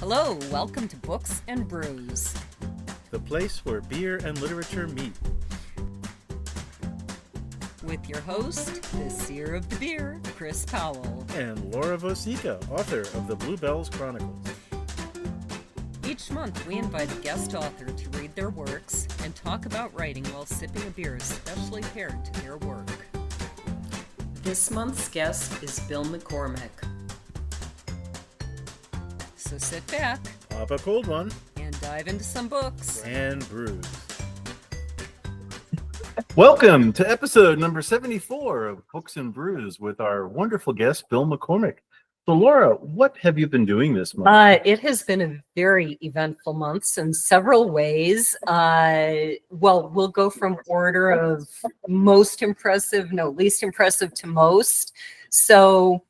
Hello, welcome to Books and Brews, the place where beer and literature meet. with your host, the seer of the beer, Chris Powell. And Laura Vosica, author of the Bluebells Chronicles. Each month, we invite a guest author to read their works and talk about writing while sipping a beer specially paired to their work. This month's guest is Bill McCormick. So sit back, Pop a cold one, and dive into some books. and brews. Welcome to episode number 74 of Books and Brews with our wonderful guest, Bill McCormick. So, Laura, what have you been doing this month? It has been a very eventful month in several ways. We'll go from order of least impressive to most. So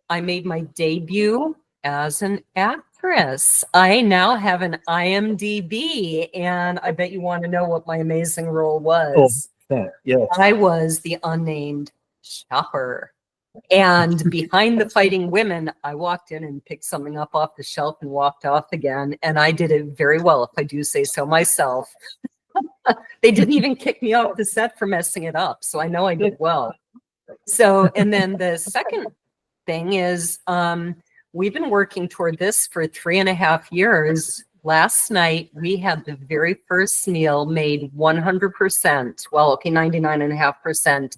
I made my debut as an actress. I now have an IMDb, and I bet you want to know what my amazing role was. Yes. I was the unnamed shopper. And behind the fighting women, I walked in and picked something up off the shelf and walked off again. And I did it very well, if I do say so myself. They didn't even kick me off the set for messing it up. So I know I did well. So, and then the second thing is we've been working toward this for 3.5 years. Last night, we had the very first meal made 100%, 99.5%.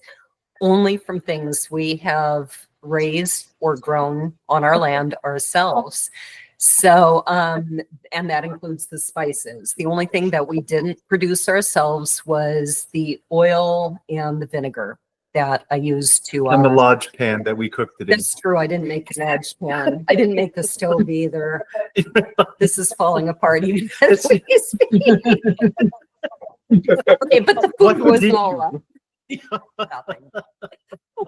only from things we have raised or grown on our land ourselves. So, and that includes the spices. The only thing that we didn't produce ourselves was the oil and the vinegar that I used to. And the lodge pan that we cooked it in. That's true. I didn't make the lodge pan. I didn't make the stove either. This is falling apart even as we speak. Okay, but the food was all up.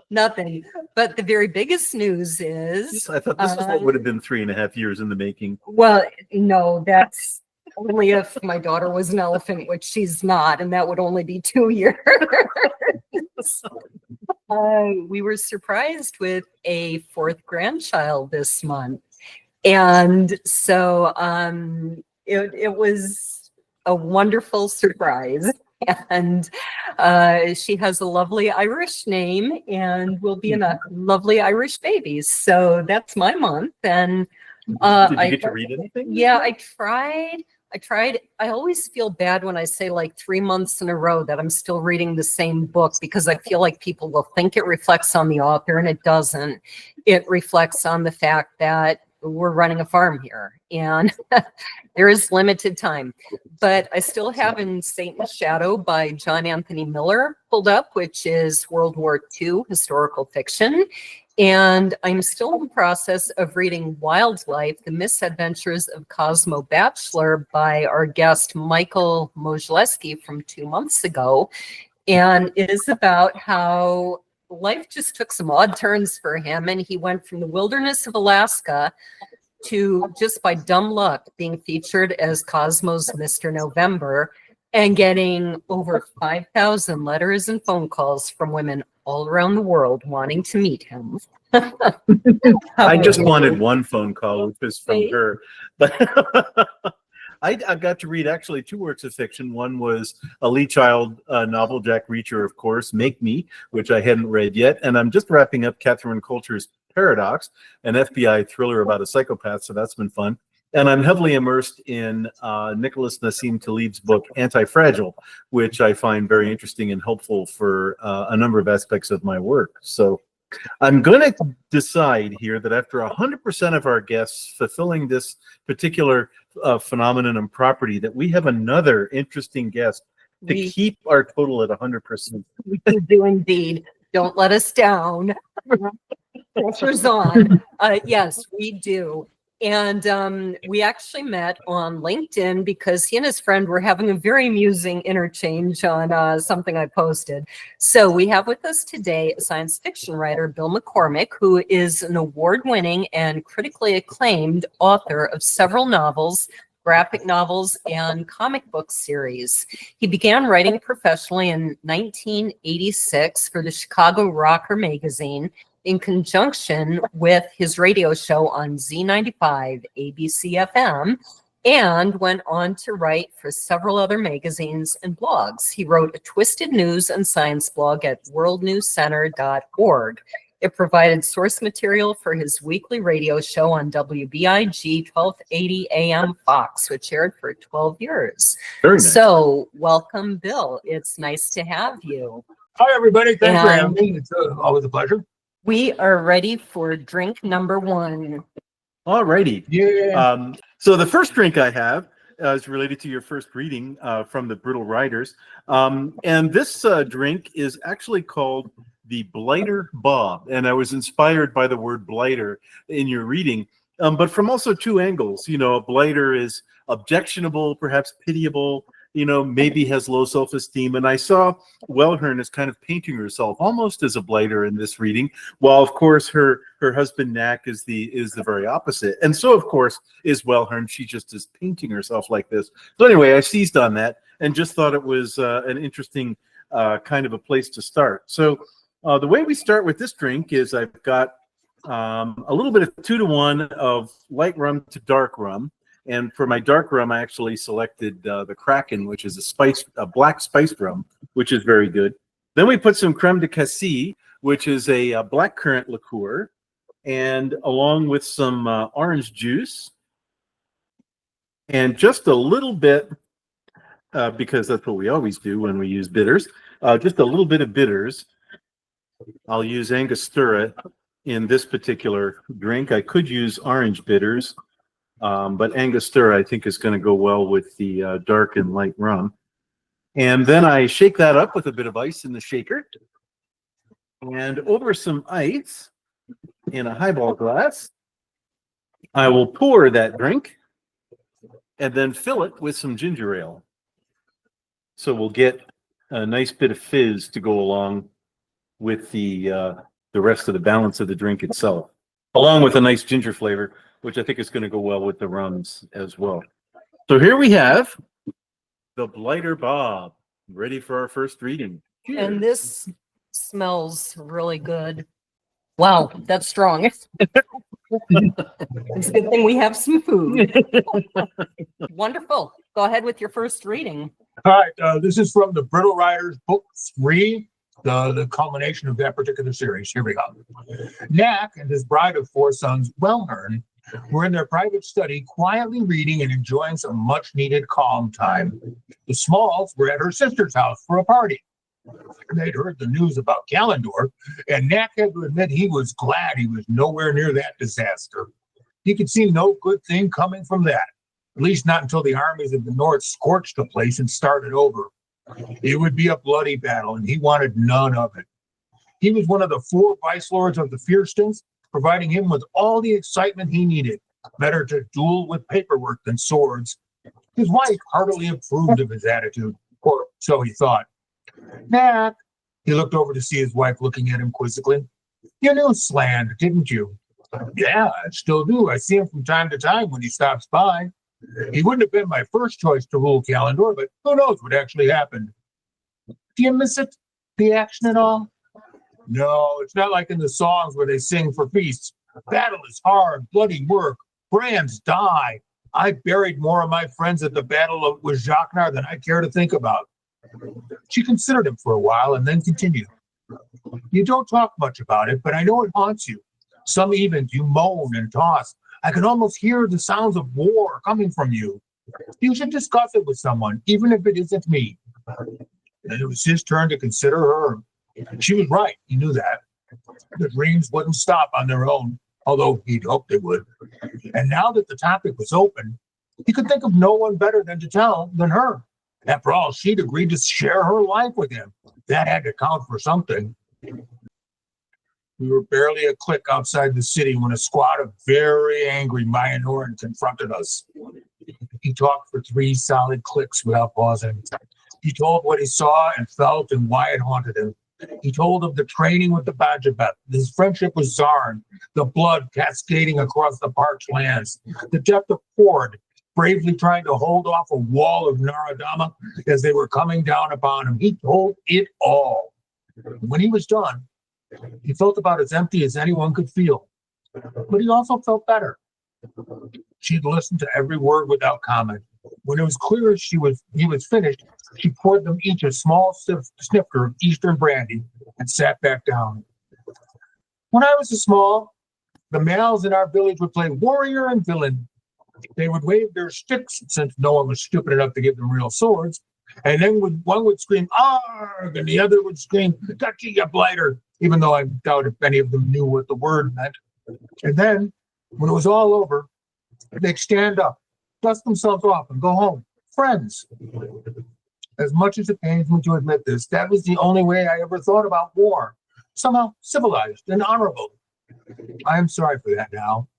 Nothing. But the very biggest news is I thought this was what would have been 3.5 years in the making. well, no, that's only if my daughter was an elephant, which she's not, and that would only be 2 years. We were surprised with a fourth grandchild this month, and so it was a wonderful surprise. And she has a lovely Irish name and will be a lovely Irish baby. So that's my month. And Did you get to read anything? yeah, I tried. I always feel bad when I say like 3 months in a row that I'm still reading the same book, because I feel like people will think it reflects on the author, and it doesn't. It reflects on the fact that we're running a farm here and there is limited time. But I still have In Satan's Shadow by John Anthony Miller pulled up, which is World War II historical fiction. And I'm still in the process of reading Wildlife, The Misadventures of Cosmo Bachelor by our guest Michael Mojleski from 2 months ago. And it is about how life just took some odd turns for him, and he went from the wilderness of Alaska to, just by dumb luck, being featured as Cosmo's Mr. November and getting over 5,000 letters and phone calls from women all around the world wanting to meet him. I just wanted one phone call, which was from her. But I got to read actually 2 works of fiction. One was a Lee Child novel, Jack Reacher, of course, Make Me, which I hadn't read yet. And I'm just wrapping up Catherine Coulter's Paradox, an FBI thriller about a psychopath. So that's been fun. And I'm heavily immersed in Nicholas Nassim Taleb's book, Anti-Fragile, which I find very interesting and helpful for a number of aspects of my work. So I'm going to decide here that after 100% of our guests fulfilling this particular phenomenon and property, that we have another interesting guest to keep our total at 100%. We do indeed. Don't let us down. Pressure's on. Yes, we do. And we actually met on LinkedIn because he and his friend were having a very amusing interchange on something I posted. So we have with us today a science fiction writer, Bill McCormick, who is an award-winning and critically acclaimed author of several novels, graphic novels, and comic book series. He began writing professionally in 1986 for the Chicago Rocker magazine in conjunction with his radio show on Z95 ABC FM, and went on to write for several other magazines and blogs. He wrote a twisted news and science blog at worldnewscenter.org. It provided source material for his weekly radio show on WBIG 1280 AM Fox, which aired for 12 years. Very nice. So welcome, Bill. It's nice to have you. Hi, everybody. Thanks for having me. It's always a pleasure. We are ready for drink number one. All righty. Yeah. So the first drink I have is related to your first reading from the Brittle Riders. And this drink is actually called the Blighter Bob. And I was inspired by the word blighter in your reading, but from also two angles. You know, a blighter is objectionable, perhaps pitiable, you know, maybe has low self-esteem. And I saw Wellhern as kind of painting herself almost as a blighter in this reading, while of course her husband Knack is the very opposite. And so of course is Wellhern. She just is painting herself like this. So anyway, I seized on that and just thought it was an interesting kind of a place to start. So the way we start with this drink is I've got a little bit of 2-to-1 of light rum to dark rum. And for my dark rum, I actually selected the Kraken, which is a black spiced rum, which is very good. Then we put some creme de cassis, which is a blackcurrant liqueur, and along with some orange juice, and just a little bit, because that's what we always do when we use bitters, just a little bit of bitters. I'll use Angostura in this particular drink. I could use orange bitters. But Angostura, I think, is going to go well with the dark and light rum. And then I shake that up with a bit of ice in the shaker. And over some ice in a highball glass, I will pour that drink and then fill it with some ginger ale. So we'll get a nice bit of fizz to go along with the rest of the balance of the drink itself, along with a nice ginger flavor, which I think is going to go well with the rums as well. So here we have the Blighter Bob, ready for our first reading. Cheers. And this smells really good. Wow, that's strong. It's a good thing we have some food. Wonderful. Go ahead with your first reading. All right. This is from the Brittle Riders, book 3, the culmination of that particular series. Here we go. Knack and his bride of 4 sons, Wellhern, were in their private study, quietly reading and enjoying some much-needed calm time. The Smalls were at her sister's house for a party. They'd heard the news about Calendar, and Knack had to admit he was glad he was nowhere near that disaster. He could see no good thing coming from that, at least not until the armies of the North scorched the place and started over. It would be a bloody battle, and he wanted none of it. He was one of the 4 vice lords of the Fierstons, providing him with all the excitement he needed. Better to duel with paperwork than swords. His wife heartily approved of his attitude, or so he thought. Knack, he looked over to see his wife looking at him quizzically. You knew Sland, didn't you? Yeah, I still do. I see him from time to time when he stops by. He wouldn't have been my first choice to rule Calendar, but who knows what actually happened. Do you miss it? The action at all? No, it's not like in the songs where they sing for feasts. Battle is hard, bloody work. Brands die. I buried more of my friends at the battle with Jacquenar than I care to think about. She considered him for a while and then continued. You don't talk much about it, but I know it haunts you. Some evenings you moan and toss. I can almost hear the sounds of war coming from you. You should discuss it with someone, even if it isn't me. And it was his turn to consider her. She was right. He knew that. The dreams wouldn't stop on their own, although he'd hoped they would. And now that the topic was open, he could think of no one better than to tell than her. After all, she'd agreed to share her life with him. That had to count for something. We were barely a click outside the city when a squad of very angry Mayanorn confronted us. He talked for 3 solid clicks without pausing. He told what he saw and felt and why it haunted him. He told of the training with the Bajabeth, his friendship with Zarn, the blood cascading across the parched lands, the death of Ford, bravely trying to hold off a wall of Naradama as they were coming down upon him. He told it all. When he was done, He felt about as empty as anyone could feel, but he also felt better. She'd listened to every word without comment. When it was clear he was finished, she poured them each a small snifter of Eastern brandy and sat back down. When I was small, the males in our village would play warrior and villain. They would wave their sticks, since no one was stupid enough to give them real swords, and then one would scream, "Arg!" and the other would scream, "Got you, you blighter," even though I doubt if any of them knew what the word meant. And then, when it was all over, they'd stand up, dust themselves off, and go home. Friends. As much as it pains me to admit this, that was the only way I ever thought about war. Somehow civilized and honorable. I am sorry for that now.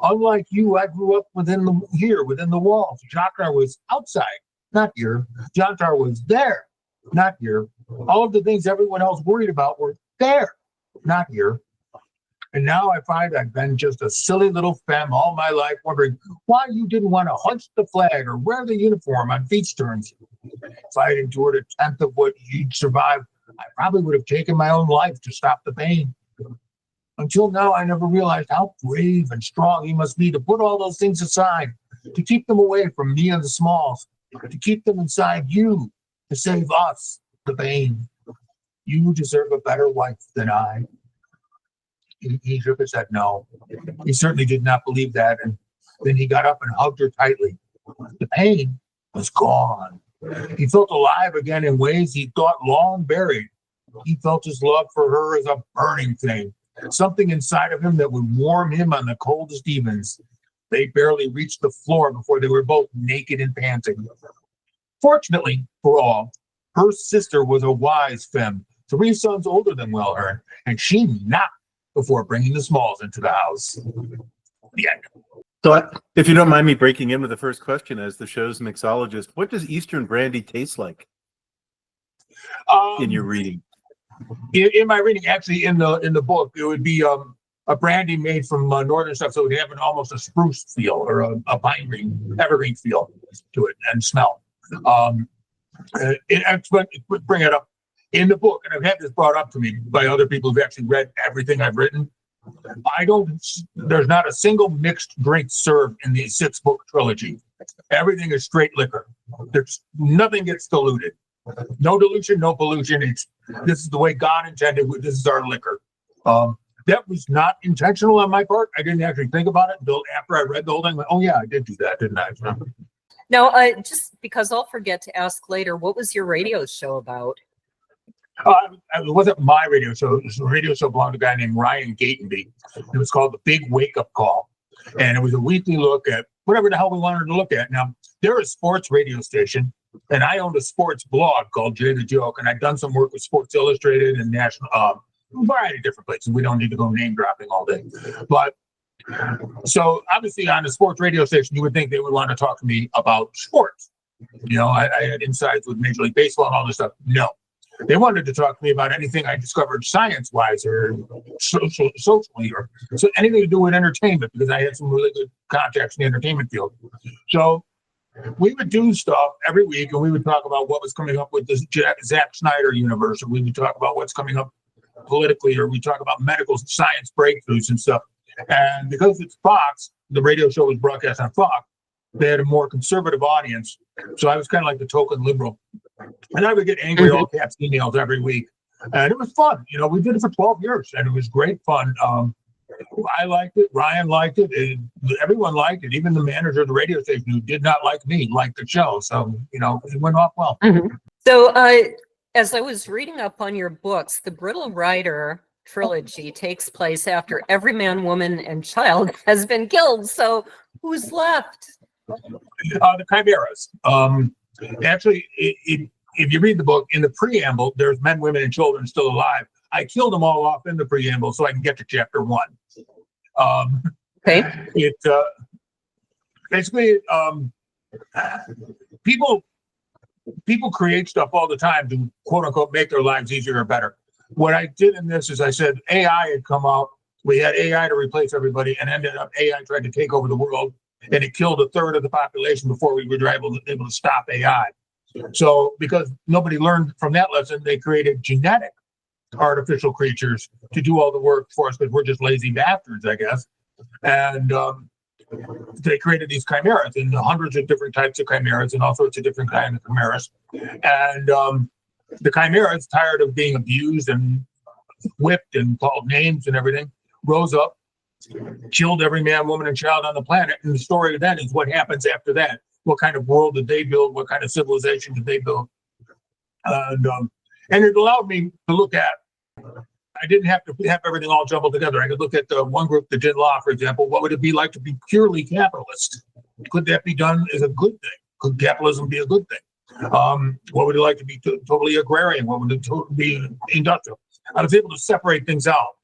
Unlike you, I grew up within the walls. Jantar was outside, not here. Jantar was there, not here. All of the things everyone else worried about were there, not here. And now I find I've been just a silly little femme all my life, wondering why you didn't want to hoist the flag or wear the uniform on feast turns. If I had endured a tenth of what you'd survived, I probably would have taken my own life to stop the pain. Until now, I never realized how brave and strong he must be to put all those things aside, to keep them away from me and the Smalls, to keep them inside you, to save us the pain. You deserve a better wife than I. He shook his head no. He certainly did not believe that, and then he got up and hugged her tightly. The pain was gone. He felt alive again in ways he thought long buried. He felt his love for her as a burning thing, something inside of him that would warm him on the coldest evens. They barely reached the floor before they were both naked and panting. Fortunately for all, her sister was a wise femme, 3 sons older than Wellhern, and she knocked before bringing the Smalls into the house. The end. So, if you don't mind me breaking in with the first question, as the show's mixologist, what does Eastern brandy taste like in your reading? In my reading, actually, in the book, it would be a brandy made from northern stuff, so it would have almost a spruce feel or a pine green, evergreen feel to it and smell. Bring it up in the book, and I've had this brought up to me by other people who've actually read everything I've written. There's not a single mixed drink served in the 6-book trilogy. Everything is straight liquor. Nothing gets diluted. No dilution, no pollution. This is the way God intended. This is our liquor. That was not intentional on my part. I didn't actually think about it until after I read the whole thing. Like, oh yeah, I did do that, didn't I? Now, just because I'll forget to ask later, what was your radio show about? It wasn't my radio show. It was a radio show belonged to a guy named Ryan Gatenby. It was called The Big Wake Up Call. And it was a weekly look at whatever the hell we wanted to look at. Now, they're a sports radio station, and I owned a sports blog called Jay the Joke, and I'd done some work with Sports Illustrated and National, a variety of different places. We don't need to go name dropping all day. But so obviously on a sports radio station, you would think they would want to talk to me about sports. You know, I had insights with Major League Baseball and all this stuff. No. They wanted to talk to me about anything I discovered science-wise or socially or so anything to do with entertainment, because I had some really good contacts in the entertainment field. So we would do stuff every week, and we would talk about what was coming up with the Zack Snyder universe, or we would talk about what's coming up politically, or we talk about medical science breakthroughs and stuff. And because it's Fox, the radio show was broadcast on Fox, they had a more conservative audience. So I was kind of like the token liberal. And I would get angry all caps emails every week. And it was fun. You know, we did it for 12 years, and it was great fun. I liked it. Ryan liked it. Everyone liked it. Even the manager of the radio station, who did not like me, liked the show. So, you know, it went off well. So as I was reading up on your books, the Brittle Rider trilogy takes place after every man, woman, and child has been killed. So who's left? The Chimeras. Actually, if you read the book, in the preamble, there's men, women, and children still alive. I killed them all off in the preamble so I can get to chapter 1. Okay. It basically people create stuff all the time to quote unquote make their lives easier or better. What I did in this is I said AI had come out. We had AI to replace everybody, and ended up AI tried to take over the world, and it killed 1/3 of the population before we were able to stop AI. So because nobody learned from that lesson, they created genetic artificial creatures to do all the work for us because we're just lazy bastards, I guess. And they created these chimeras and hundreds of different types of chimeras and all sorts of different kinds of chimeras. And the chimeras, tired of being abused and whipped and called names and everything, rose up, killed every man, woman, and child on the planet. And the story then is what happens after that. What kind of world did they build? What kind of civilization did they build? And it allowed me to look at, I didn't have to have everything all jumbled together. I could look at the one group that did law, for example. What would it be like to be purely capitalist? Could that be done as a good thing? Could capitalism be a good thing? What would it like to be totally agrarian? What would it be industrial? I was able to separate things out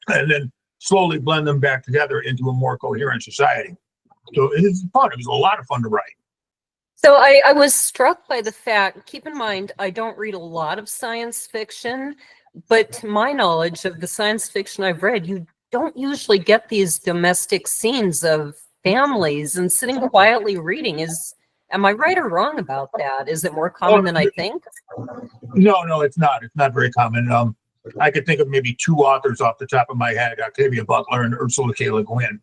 and then slowly blend them back together into a more coherent society. So it was fun. It was a lot of fun to write. So I was struck by the fact, keep in mind, I don't read a lot of science fiction, but to my knowledge of the science fiction I've read, you don't usually get these domestic scenes of families and sitting quietly reading. Am I right or wrong about that? Is it more common than I think? No, it's not. It's not very common. I could think of maybe two authors off the top of my head, Octavia Butler and Ursula K. Le Guin,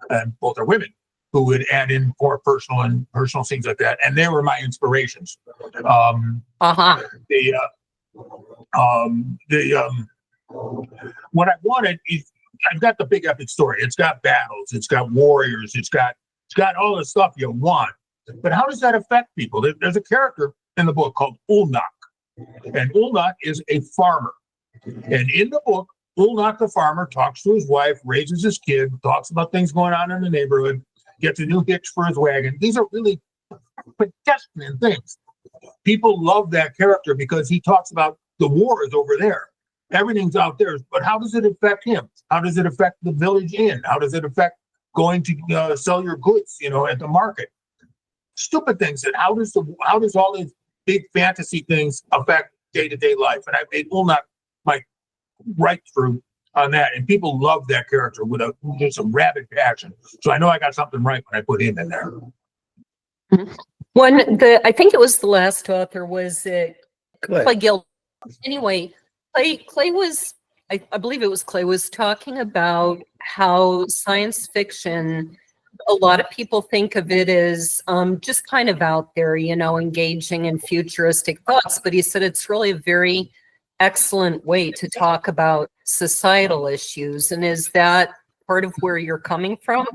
and both are women who would add in more personal scenes like that. And they were my inspirations. What I wanted is, I've got the big epic story. It's got battles, it's got warriors, it's got all the stuff you want. But how does that affect people? There's a character in the book called Ulnak, and Ulnak is a farmer. And in the book, Ulnak the farmer talks to his wife, raises his kid, talks about things going on in the neighborhood, gets a new hitch for his wagon. These are really pedestrian things. People love that character because he talks about the war is over there. Everything's out there. But how does it affect him? How does it affect the village inn? How does it affect going to sell your goods, at the market? Stupid things. And how does all these big fantasy things affect day-to-day life? And I made Ulnak my right through on that, and people love that character with just a rabid passion. So I know I got something right when I put him in there. I think it was the last author was Clay Gill. Anyway, Clay was, I believe it was Clay was talking about how science fiction, a lot of people think of it as just kind of out there, engaging in futuristic thoughts. But he said it's really a very excellent way to talk about societal issues. And is that part of where you're coming from?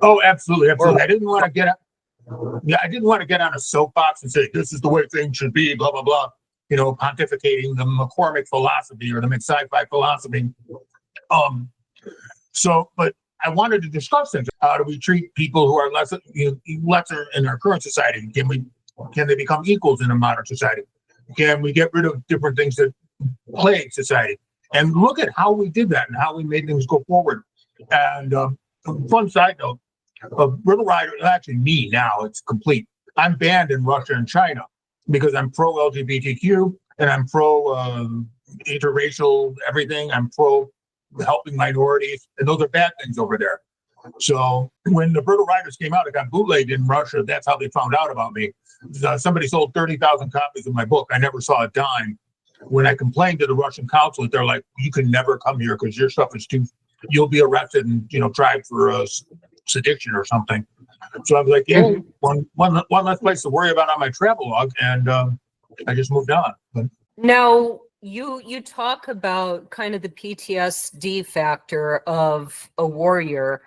Oh, absolutely. I didn't want to get on a soapbox and say this is the way things should be, blah blah blah. Pontificating the McCormick philosophy or the McSci-fi philosophy. But I wanted to discuss things. How do we treat people who are lesser in our current society? Can they become equals in a modern society? Can we get rid of different things that plague society? And look at how we did that and how we made things go forward. And fun side note, Brittle Rider, actually me now, it's complete. I'm banned in Russia and China because I'm pro-LGBTQ and I'm pro-interracial everything. I'm pro helping minorities, and those are bad things over there. So when the Brittle Riders came out, it got bootlegged in Russia. That's how they found out about me. Somebody sold 30,000 copies of my book. I never saw a dime. When I complained to the Russian consulate, they're like, you can never come here because your stuff is you'll be arrested and, tried for sedition or something. So I was like, yeah, one less place to worry about on my travel log. And I just moved on. But now, you talk about kind of the PTSD factor of a warrior.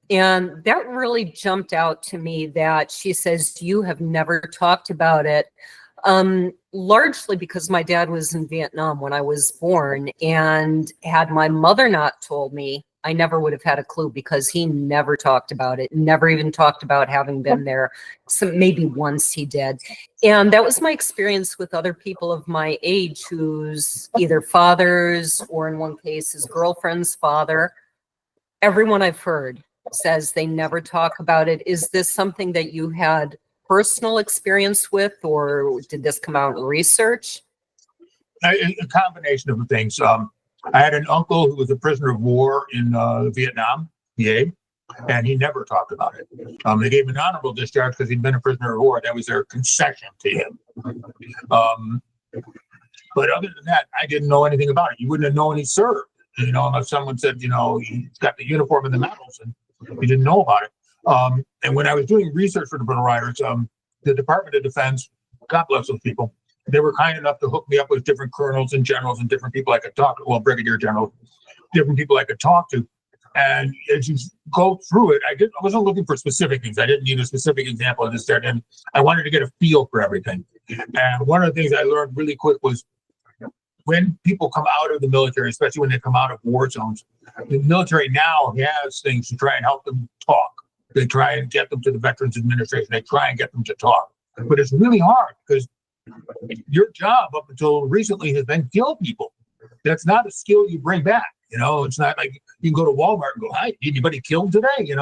And that really jumped out to me that she says you have never talked about it, largely because my dad was in Vietnam when I was born. And had my mother not told me, I never would have had a clue because he never talked about it, never even talked about having been there. So maybe once he did. And that was my experience with other people of my age whose either fathers or in one case his girlfriend's father. Everyone I've heard says they never talk about it. Is this something that you had personal experience with, or did this come out in research? A combination of things. I had an uncle who was a prisoner of war in Vietnam, and he never talked about it. They gave him an honorable discharge because he'd been a prisoner of war. That was their concession to him. But other than that, I didn't know anything about it. You wouldn't have known he served, unless someone said, he's got the uniform and the medals, and you didn't know about it. And when I was doing research for the Brittle Riders, the Department of Defense, God bless those people, they were kind enough to hook me up with different colonels and generals and different people I could talk to, well, brigadier generals, different people I could talk to. And as you go through it, I wasn't looking for specific things. I didn't need a specific example of this, that, and I wanted to get a feel for everything. And one of the things I learned really quick was when people come out of the military, especially when they come out of war zones, the military now has things to try and help them talk. They try and get them to the Veterans Administration. They try and get them to talk. But it's really hard because your job up until recently has been kill people. That's not a skill you bring back. It's not like you can go to Walmart and go, "Hi, anybody killed today?"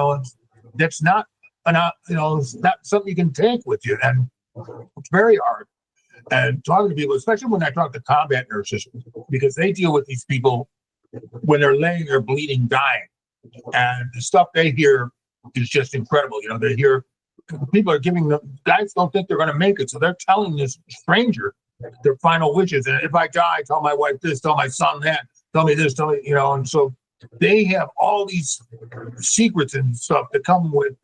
That's not it's not something you can take with you, and it's very hard. And talking to people, especially when I talk to combat nurses, because they deal with these people when they're laying there bleeding, dying, and the stuff they hear is just incredible. They hear people are giving them, guys don't think they're going to make it, so they're telling this stranger their final wishes. And if I die, tell my wife this, tell my son that, tell me this, tell me, and so they have all these secrets and stuff that come with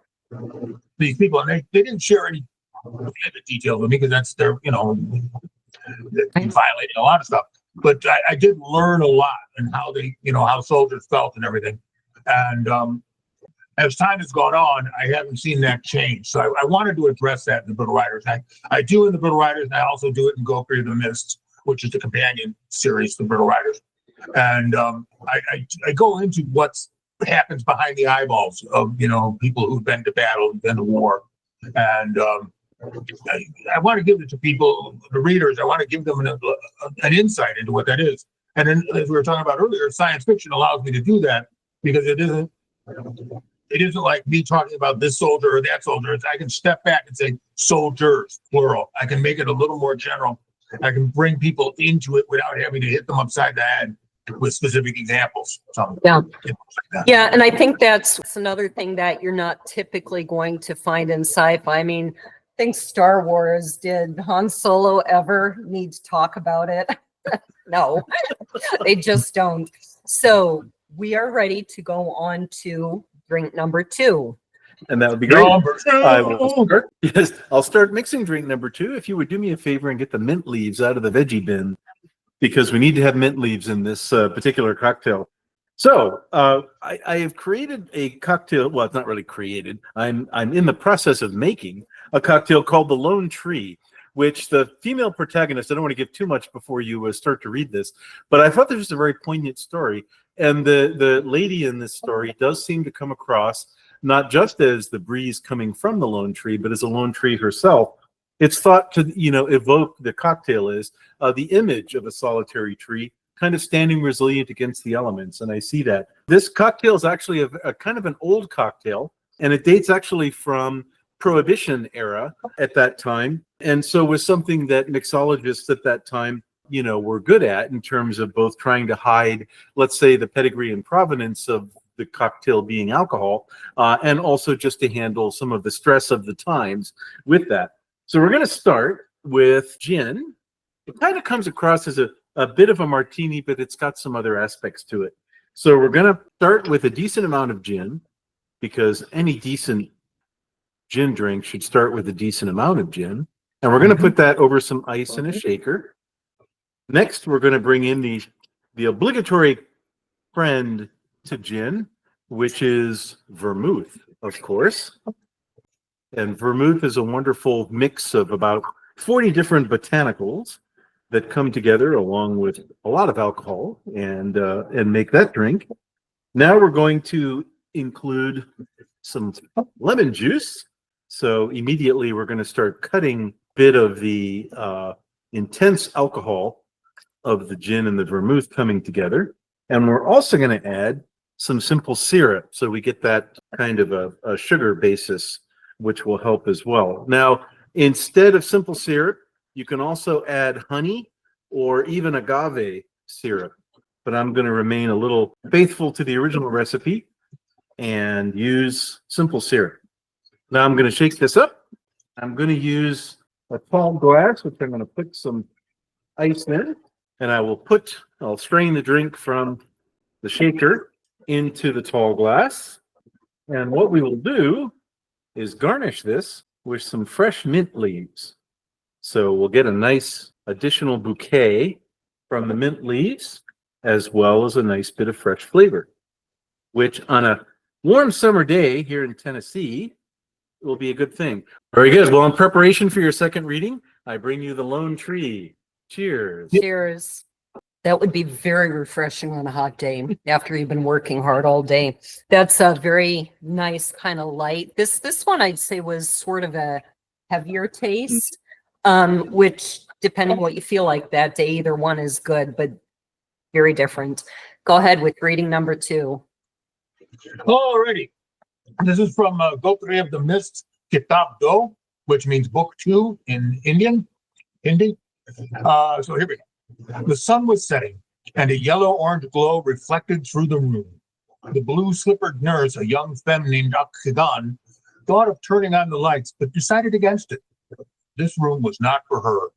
these people, and they didn't share any details with me because that's their, violating a lot of stuff. But I did learn a lot and how they, how soldiers felt and everything. And as time has gone on, I haven't seen that change. So I wanted to address that in the Brittle Riders. I do in the Brittle Riders, and I also do it in Go Free the Mist, which is the companion series to the Brittle Riders. And I go into what happens behind the eyeballs of, people who've been to battle, been to war. And I want to give it to people, the readers, I want to give them an insight into what that is. And then, as we were talking about earlier, science fiction allows me to do that because it isn't like me talking about this soldier or that soldier. I can step back and say soldiers, plural. I can make it a little more general. I can bring people into it without having to hit them upside the head with specific examples. Yeah, and I think that's another thing that you're not typically going to find in sci-fi. I mean, I think Star Wars, did Han Solo ever need to talk about it? No, they just don't. So we are ready to go on to drink number 2. And that would be great. I will start. Yes, I'll start mixing drink number 2. If you would do me a favor and get the mint leaves out of the veggie bin, because we need to have mint leaves in this particular cocktail. So I have created a cocktail. Well, it's not really created. I'm in the process of making a cocktail called the Lone Tree, which the female protagonist, I don't want to give too much before you start to read this, but I thought this was a very poignant story. And the lady in this story does seem to come across not just as the breeze coming from the lone tree, but as a lone tree herself. It's thought to, evoke, the cocktail is the image of a solitary tree, kind of standing resilient against the elements. And I see that. This cocktail is actually a kind of an old cocktail, and it dates actually from Prohibition era at that time. And so was something that mixologists at that time, were good at in terms of both trying to hide, let's say, the pedigree and provenance of the cocktail being alcohol, and also just to handle some of the stress of the times with that. So we're going to start with gin. It kind of comes across as a bit of a martini, but it's got some other aspects to it. So we're going to start with a decent amount of gin, because any decent gin drink should start with a decent amount of gin. And we're going to put that over some ice in a shaker. Next, we're going to bring in the obligatory friend to gin, which is vermouth, of course. And vermouth is a wonderful mix of about 40 different botanicals that come together along with a lot of alcohol and make that drink. Now we're going to include some lemon juice. So immediately we're going to start cutting a bit of the intense alcohol of the gin and the vermouth coming together. And we're also going to add some simple syrup, so we get that kind of a sugar basis, which will help as well. Now, instead of simple syrup, you can also add honey or even agave syrup. But I'm going to remain a little faithful to the original recipe and use simple syrup. Now I'm going to shake this up. I'm going to use a tall glass, which I'm going to put some ice in. And I'll strain the drink from the shaker into the tall glass. And what we will do is garnish this with some fresh mint leaves. So we'll get a nice additional bouquet from the mint leaves, as well as a nice bit of fresh flavor, which on a warm summer day here in Tennessee will be a good thing. Very good. Well, in preparation for your second reading, I bring you The Lone Tree. Cheers. Cheers. That would be very refreshing on a hot day after you've been working hard all day. That's a very nice kind of light. This one I'd say was sort of a heavier taste, which depending on what you feel like that day, either one is good, but very different. Go ahead with reading number 2. Alrighty. This is from Gotri of the Mist, Kitab Do, which means book 2 in Hindi. So here we go. The sun was setting, and a yellow-orange glow reflected through the room. The blue-slippered nurse, a young femme named Akhagan, thought of turning on the lights, but decided against it. This room was not for her.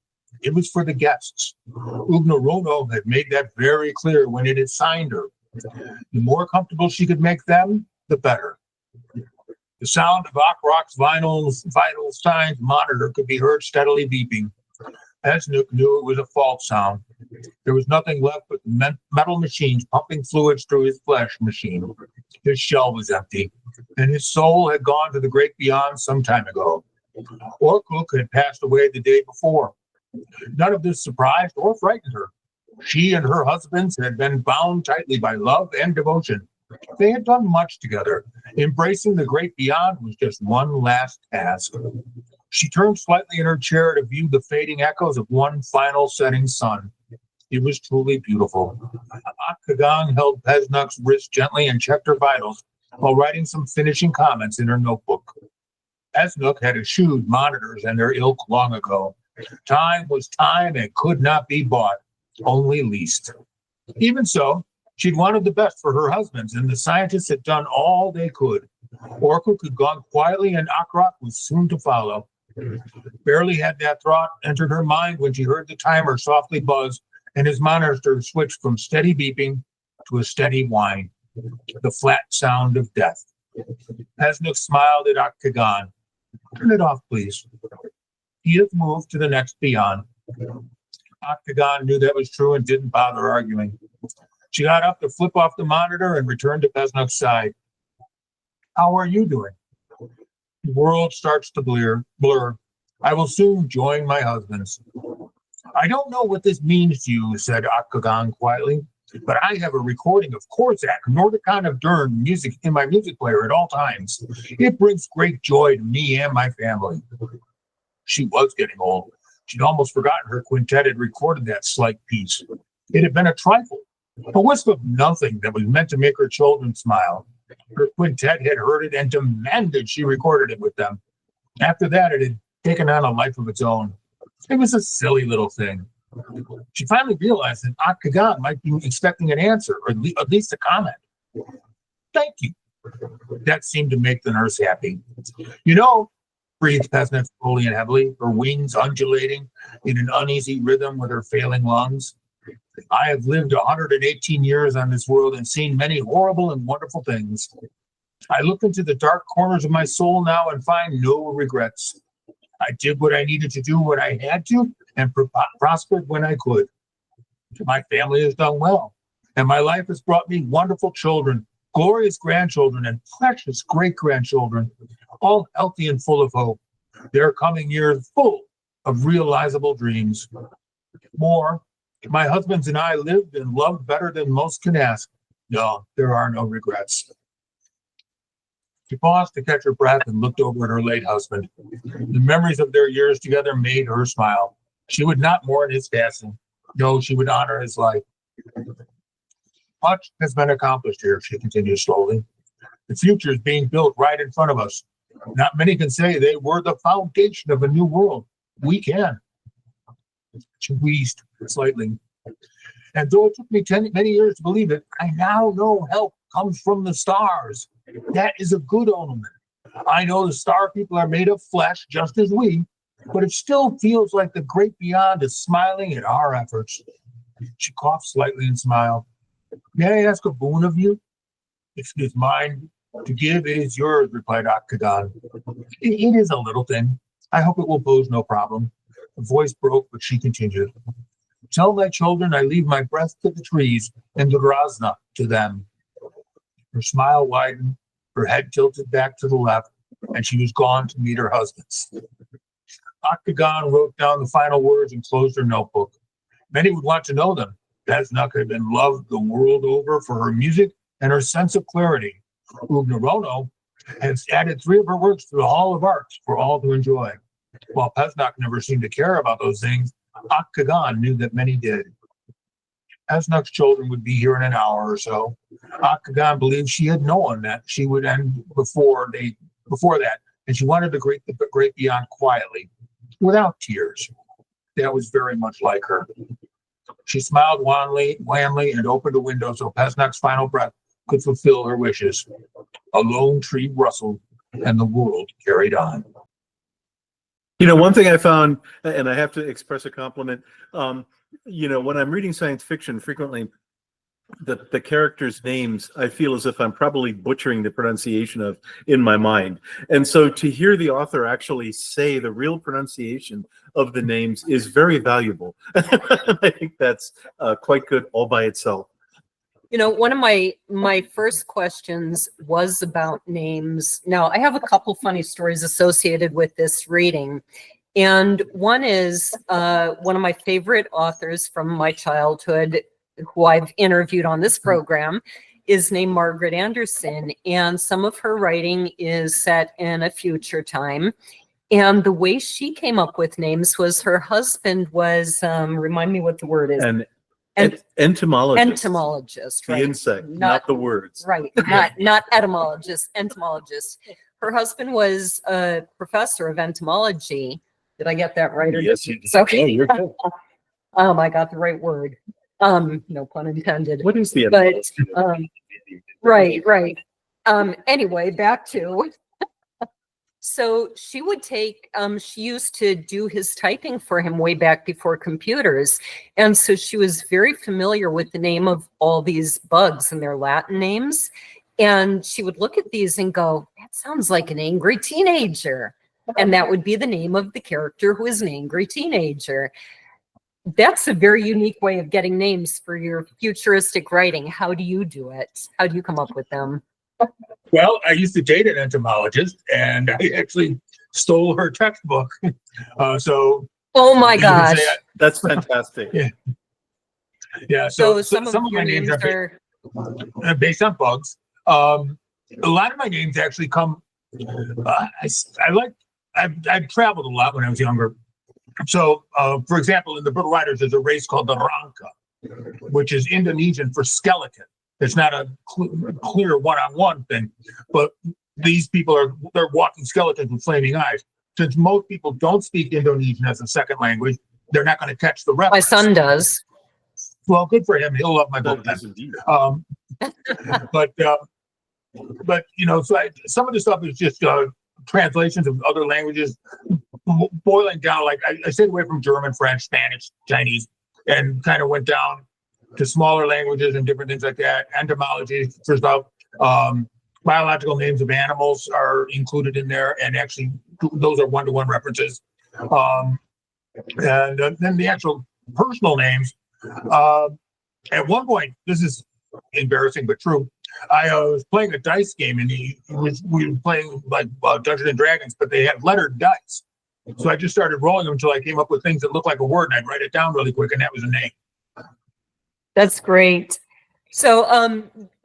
It was for the guests. Ugna Rono had made that very clear when it had signed her. The more comfortable she could make them, the better. The sound of Akrok's vital signs monitor could be heard steadily beeping. Esnuk knew it was a false sound. There was nothing left but metal machines pumping fluids through his flesh machine. His shell was empty, and his soul had gone to the great beyond some time ago. Orkuk had passed away the day before. None of this surprised or frightened her. She and her husbands had been bound tightly by love and devotion. They had done much together. Embracing the great beyond was just one last task. She turned slightly in her chair to view the fading echoes of one final setting sun. It was truly beautiful. Akhagan held Pesnuk's wrist gently and checked her vitals while writing some finishing comments in her notebook. Esnuk had eschewed monitors and their ilk long ago. Time was time and could not be bought, only leased. Even so, she'd wanted the best for her husbands, and the scientists had done all they could. Orkuk had gone quietly, and Akrok was soon to follow. Barely had that thought entered her mind when she heard the timer softly buzz, and his monitor switched from steady beeping to a steady whine, the flat sound of death. Pesnuk smiled at Akhagan. "Turn it off, please." He had moved to the next beyond. Akhagan knew that was true and didn't bother arguing. She got up to flip off the monitor and returned to Pesnuk's side. "How are you doing?" "The world starts to blur. I will soon join my husbands." "I don't know what this means to you," said Akhagan quietly, "but I have a recording of Korsak, Nordican of Dern music in my music player at all times. It brings great joy to me and my family." She was getting old. She'd almost forgotten her quintet had recorded that slight piece. It had been a trifle, a wisp of nothing that was meant to make her children smile. Her quintet had heard it and demanded she recorded it with them. After that, it had taken on a life of its own. It was a silly little thing. She finally realized that Akhagan might be expecting an answer, or at least a comment. "Thank you." That seemed to make the nurse happy. "You know," breathed Pesnuk slowly and heavily, her wings undulating in an uneasy rhythm with her failing lungs, "I have lived 118 years on this world and seen many horrible and wonderful things. I look into the dark corners of my soul now and find no regrets. I did what I needed to do when I had to and prospered when I could. My family has done well, and my life has brought me wonderful children, glorious grandchildren, and precious great-grandchildren, all healthy and full of hope. Their coming years full of realizable dreams. More, my husbands and I lived and loved better than most can ask. No, there are no regrets." She paused to catch her breath and looked over at her late husband. The memories of their years together made her smile. She would not mourn his passing. No, she would honor his life. "Much has been accomplished here," she continued slowly. "The future is being built right in front of us. Not many can say they were the foundation of a new world. We can." She wheezed slightly. "And though it took me many years to believe it, I now know help comes from the stars. That is a good omen. I know the star people are made of flesh, just as we, but it still feels like the great beyond is smiling at our efforts. She coughed slightly and smiled. May I ask a boon of you? If it is mine to give, it is yours, replied Octagon. It is a little thing. I hope it will pose no problem. The voice broke, but she continued. Tell my children I leave my breath to the trees and the Razna to them. Her smile widened, her head tilted back to the left, and she was gone to meet her husbands. Octagon wrote down the final words and closed her notebook. Many would want to know them. Pesnuk had been loved the world over for her music and her sense of clarity. Ugnarono has added 3 of her works to the Hall of Arts for all to enjoy. While Pesnuk never seemed to care about those things, Octagon knew that many did. Pesnuk's children would be here in an hour or so. Octagon believed she had known that she would end before that, and she wanted to greet the great beyond quietly, without tears. That was very much like her. She smiled wanly, and opened a window so Pesnuk's final breath could fulfill her wishes. A lone tree rustled, and the world carried on. One thing I found, and I have to express a compliment, when I'm reading science fiction, frequently the characters' names, I feel as if I'm probably butchering the pronunciation of in my mind. And so to hear the author actually say the real pronunciation of the names is very valuable. I think that's quite good all by itself. One of my first questions was about names. Now, I have a couple funny stories associated with this reading. And one is one of my favorite authors from my childhood, who I've interviewed on this program, is named Margaret Anderson. And some of her writing is set in a future time. And the way she came up with names was her husband was, remind me what the word is. Entomologist. Entomologist, right? The insect, not the words. Right, not etymologist, entomologist. Her husband was a professor of entomology. Did I get that right? Yes, you did. Okay. Oh, you're good. I got the right word. No pun intended. What is the right. Anyway, back to so she would take, she used to do his typing for him way back before computers. And so she was very familiar with the name of all these bugs and their Latin names. And she would look at these and go, that sounds like an angry teenager. And that would be the name of the character who is an angry teenager. That's a very unique way of getting names for your futuristic writing. How do you do it? How do you come up with them? Well, I used to date an entomologist, and I actually stole her textbook. Oh my gosh, that's fantastic. Yeah. So some of my names names are based on bugs. A lot of my names actually come. I've traveled a lot when I was younger. So, for example, in the Brittle Riders, there's a race called the Ranka, which is Indonesian for skeleton. It's not a clear one-on-one thing, but these people they're walking skeletons with flaming eyes. Since most people don't speak Indonesian as a second language, they're not going to catch the reference. My son does. Well, good for him. He'll love my book. Yes, indeed. But so some of the stuff is just translations of other languages, boiling down. Like I stayed away from German, French, Spanish, Chinese, and kind of went down to smaller languages and different things like that. Entomology for stuff. Biological names of animals are included in there, and actually those are one-to-one references. And then the actual personal names. At one point, this is embarrassing but true. I was playing a dice game, and we were playing like Dungeons and Dragons, but they had lettered dice. So I just started rolling them until I came up with things that looked like a word, and I'd write it down really quick, and that was a name. That's great. So,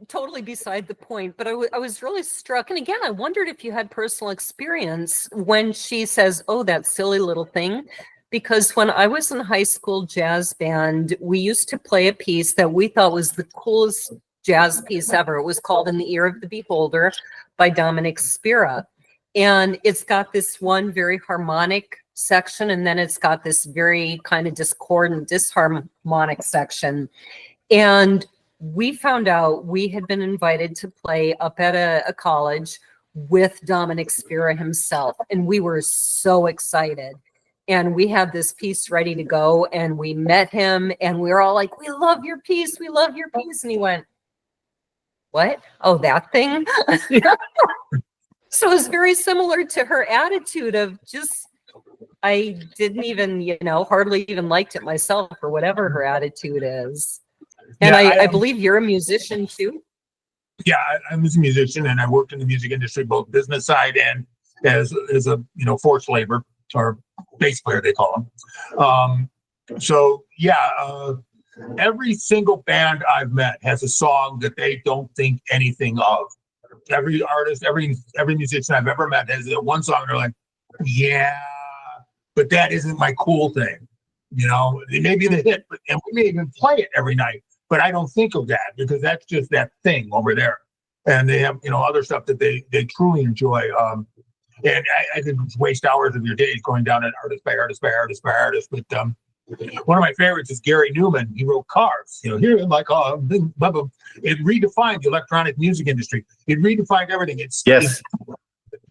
totally beside the point, but I was really struck. And again, I wondered if you had personal experience when she says, oh, that silly little thing. Because when I was in high school jazz band, we used to play a piece that we thought was the coolest jazz piece ever. It was called In the Ear of the Beholder by Dominic Spira. And it's got this one very harmonic section, and then it's got this very kind of discordant, disharmonic section. And we found out we had been invited to play up at a college with Dominic Spira himself, and we were so excited. and we had this piece ready to go, and we met him, and we were all like, we love your piece, we love your piece. And he went, what? Oh, that thing? So it's very similar to her attitude of just, I didn't even, hardly even liked it myself, or whatever her attitude is. And I believe you're a musician too. Yeah, I was a musician, and I worked in the music industry, both business side and as a forced labor, or bass player they call them. So yeah, every single band I've met has a song that they don't think anything of. Every artist, every musician I've ever met has that one song they're like, yeah, but that isn't my cool thing. It may be the hit, and we may even play it every night, but I don't think of that because that's just that thing over there. And they have, other stuff that they truly enjoy. And I could waste hours of your days going down an artist by artist by artist by artist. But one of my favorites is Gary Newman. He wrote Cars. Here, like, it redefined the electronic music industry. It redefined everything. It's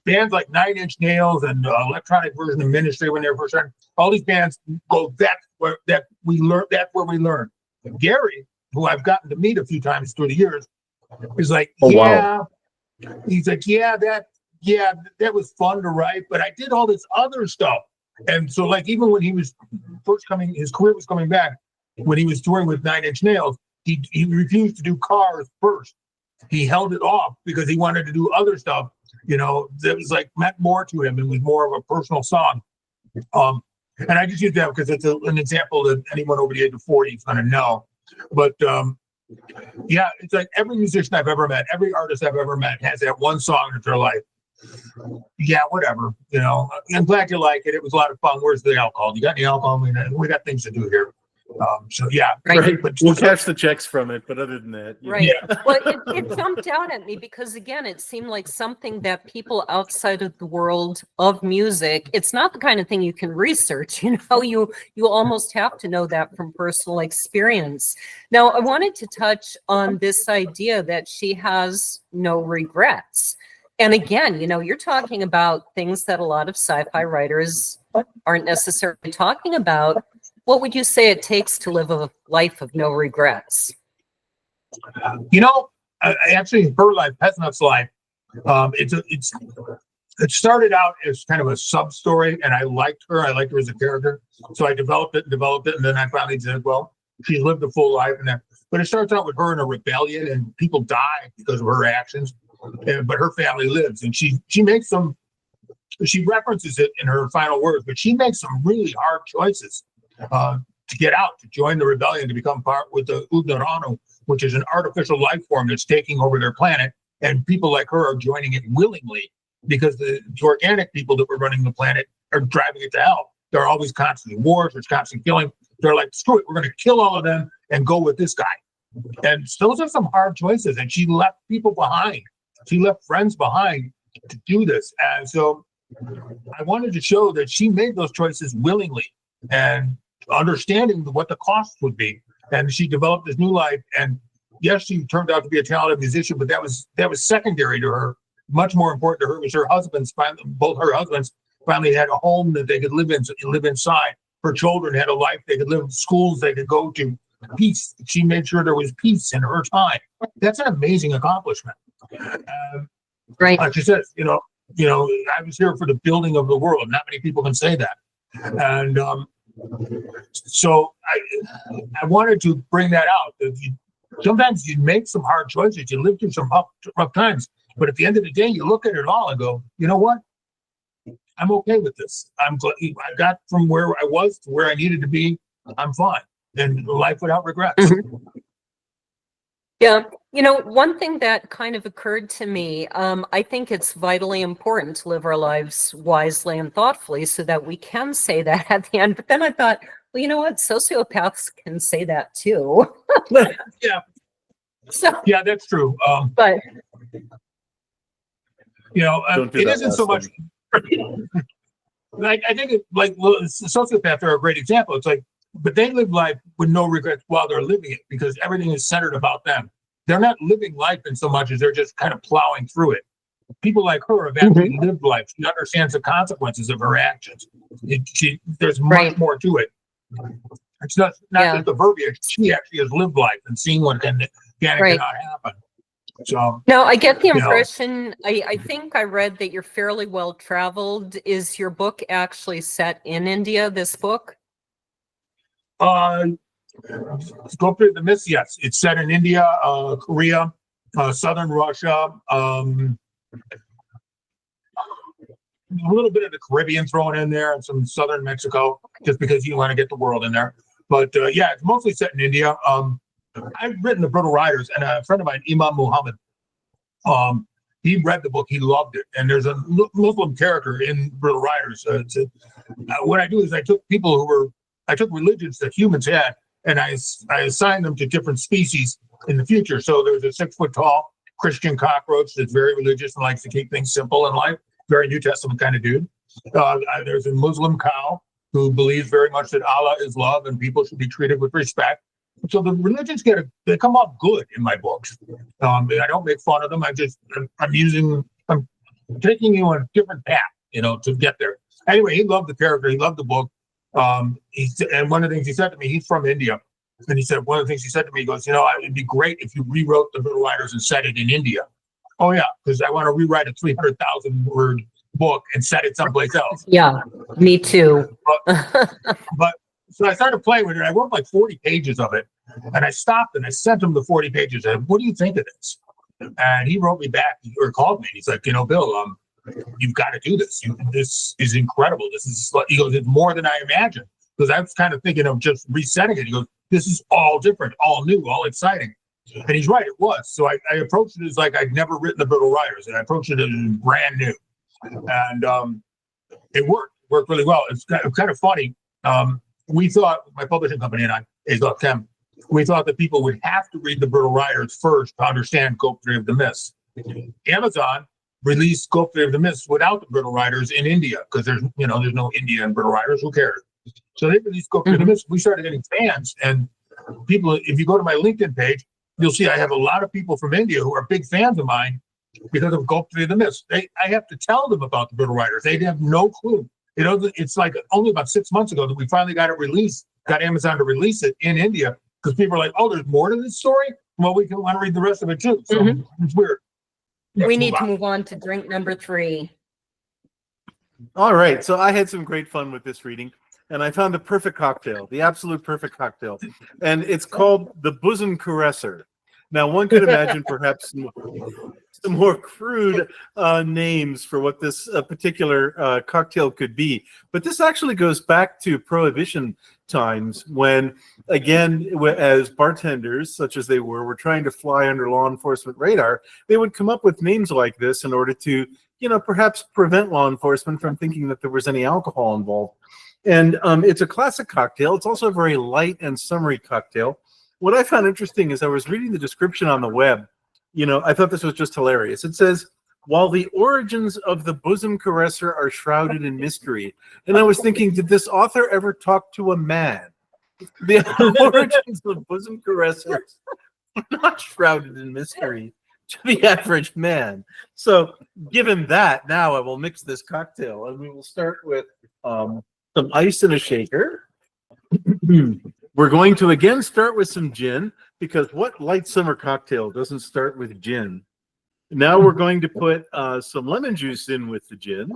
bands like Nine Inch Nails and electronic version of Ministry when they were first starting. All these bands go, that's where we learn. Gary, who I've gotten to meet a few times through the years, is like, wow. He's like, that was fun to write, but I did all this other stuff. And so, like, even when he was his career was coming back, when he was touring with Nine Inch Nails, he refused to do Cars first. He held it off because he wanted to do other stuff, that was like meant more to him and was more of a personal song. And I just use that because it's an example that anyone over the age of 40 is going to know. But yeah, it's like every musician I've ever met, every artist I've ever met has that one song that they're like, yeah, whatever. I'm glad you like it. It was a lot of fun. Where's the alcohol? You got any alcohol? We got things to do here. So yeah, right. But we'll cash the checks from it. But other than that, right. Yeah. Well, it jumped out at me because, again, it seemed like something that people outside of the world of music, it's not the kind of thing you can research. You almost have to know that from personal experience. Now, I wanted to touch on this idea that she has no regrets. And again, you're talking about things that a lot of sci-fi writers aren't necessarily talking about. What would you say it takes to live a life of no regrets? Actually, her life, Peasant's life, it started out as kind of a sub story, and I liked her. I liked her as a character, so I developed it, and then I finally said, well, she lived a full life, but it starts out with her in a rebellion, and people die because of her actions. But her family lives, and she makes she references it in her final words, but she makes some really hard choices to get out, to join the rebellion, to become part with the Udnaranu, which is an artificial life form that's taking over their planet. And people like her are joining it willingly because the organic people that were running the planet are driving it to hell. There are always constantly wars, there's constant killing. They're like, screw it, we're going to kill all of them and go with this guy. And those are some hard choices. And she left people behind. She left friends behind to do this. And so I wanted to show that she made those choices willingly and understanding what the cost would be. And she developed this new life. And yes, she turned out to be a talented musician, but that was secondary to her. Much more important to her was her husbands. Both her husbands finally had a home that they could live inside. Her children had a life they could live in, schools they could go to, peace. She made sure there was peace in her time. That's an amazing accomplishment. Right. Like she says, I was here for the building of the world. Not many people can say that. And so I wanted to bring that out. Sometimes you make some hard choices. You live through some rough times. But at the end of the day, you look at it all and go, you know what? I'm okay with this. I got from where I was to where I needed to be. I'm fine. And life without regrets. Mm-hmm. Yeah. One thing that kind of occurred to me, I think it's vitally important to live our lives wisely and thoughtfully so that we can say that at the end. But then I thought, well, you know what? Sociopaths can say that too. Yeah. So, yeah, that's true. But it isn't so much. I think sociopaths are a great example. It's like, but they live life with no regrets while they're living it because everything is centered about them. They're not living life in so much as they're just kind of plowing through it. people like her have actually lived life. She understands the consequences of her actions. There's much more to it. It's not just the verbiage. She actually has lived life and seen what can and cannot happen. So no, I get the impression. I think I read that you're fairly well traveled. Is your book actually set in India? This book? Sculpted the Mist, yes. It's set in India, Korea, southern Russia, a little bit of the Caribbean thrown in there, and some southern Mexico, just because you want to get the world in there. But yeah, it's mostly set in India. I've written The Brittle Riders, and a friend of mine, Imam Muhammad, he read the book, he loved it. And there's a Muslim character in Brittle Riders. What I do is I took religions that humans had, and I assigned them to different species in the future. So there's a 6-foot-tall Christian cockroach that's very religious and likes to keep things simple in life. Very New Testament kind of dude. There's a Muslim cow who believes very much that Allah is love and people should be treated with respect. So the religions they come up good in my books. I don't make fun of them. I'm taking you on a different path, to get there. Anyway, he loved the character. He loved the book. And one of the things he said to me, he's from India. And he said, one of the things he said to me, he goes, it'd be great if you rewrote The Brittle Riders and set it in India. Oh yeah, because I want to rewrite a 300,000 word book and set it someplace else. Yeah, me too. But so I started playing with it. I wrote like 40 pages of it, and I stopped and I sent him the 40 pages. I said, "What do you think of this?" And he wrote me back or called me. He's like, Bill, you've got to do this. This is incredible. He goes, it's more than I imagined. Because I was kind of thinking of just resetting it. He goes, this is all different, all new, all exciting. And he's right, it was. So I approached it as like I'd never written The Brittle Riders, and I approached it as brand new. And it worked really well. It's kind of funny. We thought, my publishing company and I, Chem, we thought that people would have to read The Brittle Riders first to understand Scope 3 of the Mist. Amazon released Scope 3 of the Mist without The Brittle Riders in India, because there's no India in Brittle Riders. Who cares? So they released Scope 3 of the Mist. We started getting fans, and people, if you go to my LinkedIn page, you'll see I have a lot of people from India who are big fans of mine because of Scope 3 of the Mist. I have to tell them about The Brittle Riders. They have no clue. It's like only about 6 months ago that we finally got it released, got Amazon to release it in India, because people are like, oh, there's more to this story? Well, we want to read the rest of it too. So it's weird. We need to move on to drink number 3. All right. So I had some great fun with this reading, and I found the perfect cocktail, the absolute perfect cocktail. And it's called the Bosom Caresser. Now, one could imagine perhaps some more crude names for what this particular cocktail could be. But this actually goes back to Prohibition times when, again, as bartenders, such as they were trying to fly under law enforcement radar, they would come up with names like this in order to, perhaps prevent law enforcement from thinking that there was any alcohol involved. And it's a classic cocktail. It's also a very light and summery cocktail. What I found interesting is I was reading the description on the web. I thought this was just hilarious. It says, while the origins of the Bosom Caresser are shrouded in mystery. And I was thinking, did this author ever talk to a man? The origins of Bosom Caressers are not shrouded in mystery to the average man. So given that, now I will mix this cocktail, and we will start with some ice in a shaker. We're going to again start with some gin, because what light summer cocktail doesn't start with gin? Now we're going to put some lemon juice in with the gin.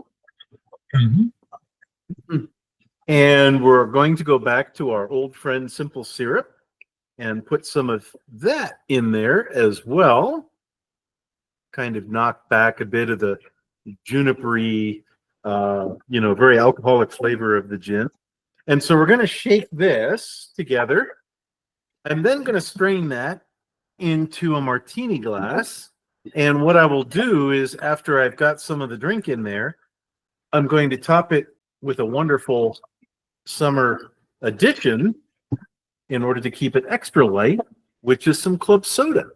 And we're going to go back to our old friend simple syrup and put some of that in there as well. Kind of knock back a bit of the junipery, very alcoholic flavor of the gin. And so we're going to shake this together. I'm then going to strain that into a martini glass. And what I will do is, after I've got some of the drink in there, I'm going to top it with a wonderful summer addition in order to keep it extra light, which is some club soda.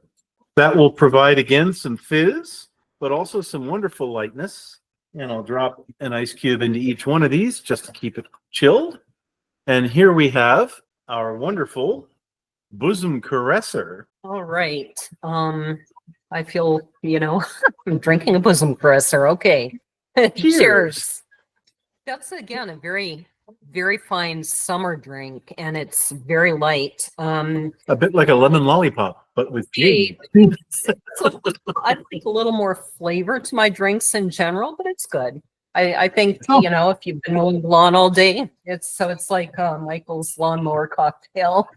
That will provide, again, some fizz, but also some wonderful lightness. And I'll drop an ice cube into each one of these just to keep it chilled. And here we have our wonderful Bosom Caresser. All right. I feel, I'm drinking a bosom caresser. Okay. Cheers. That's again a very, very fine summer drink, and it's very light. A bit like a lemon lollipop, but with gin. I'd like a little more flavor to my drinks in general, but it's good. I think, if you've been mowing the lawn all day, it's like Michael's lawnmower cocktail.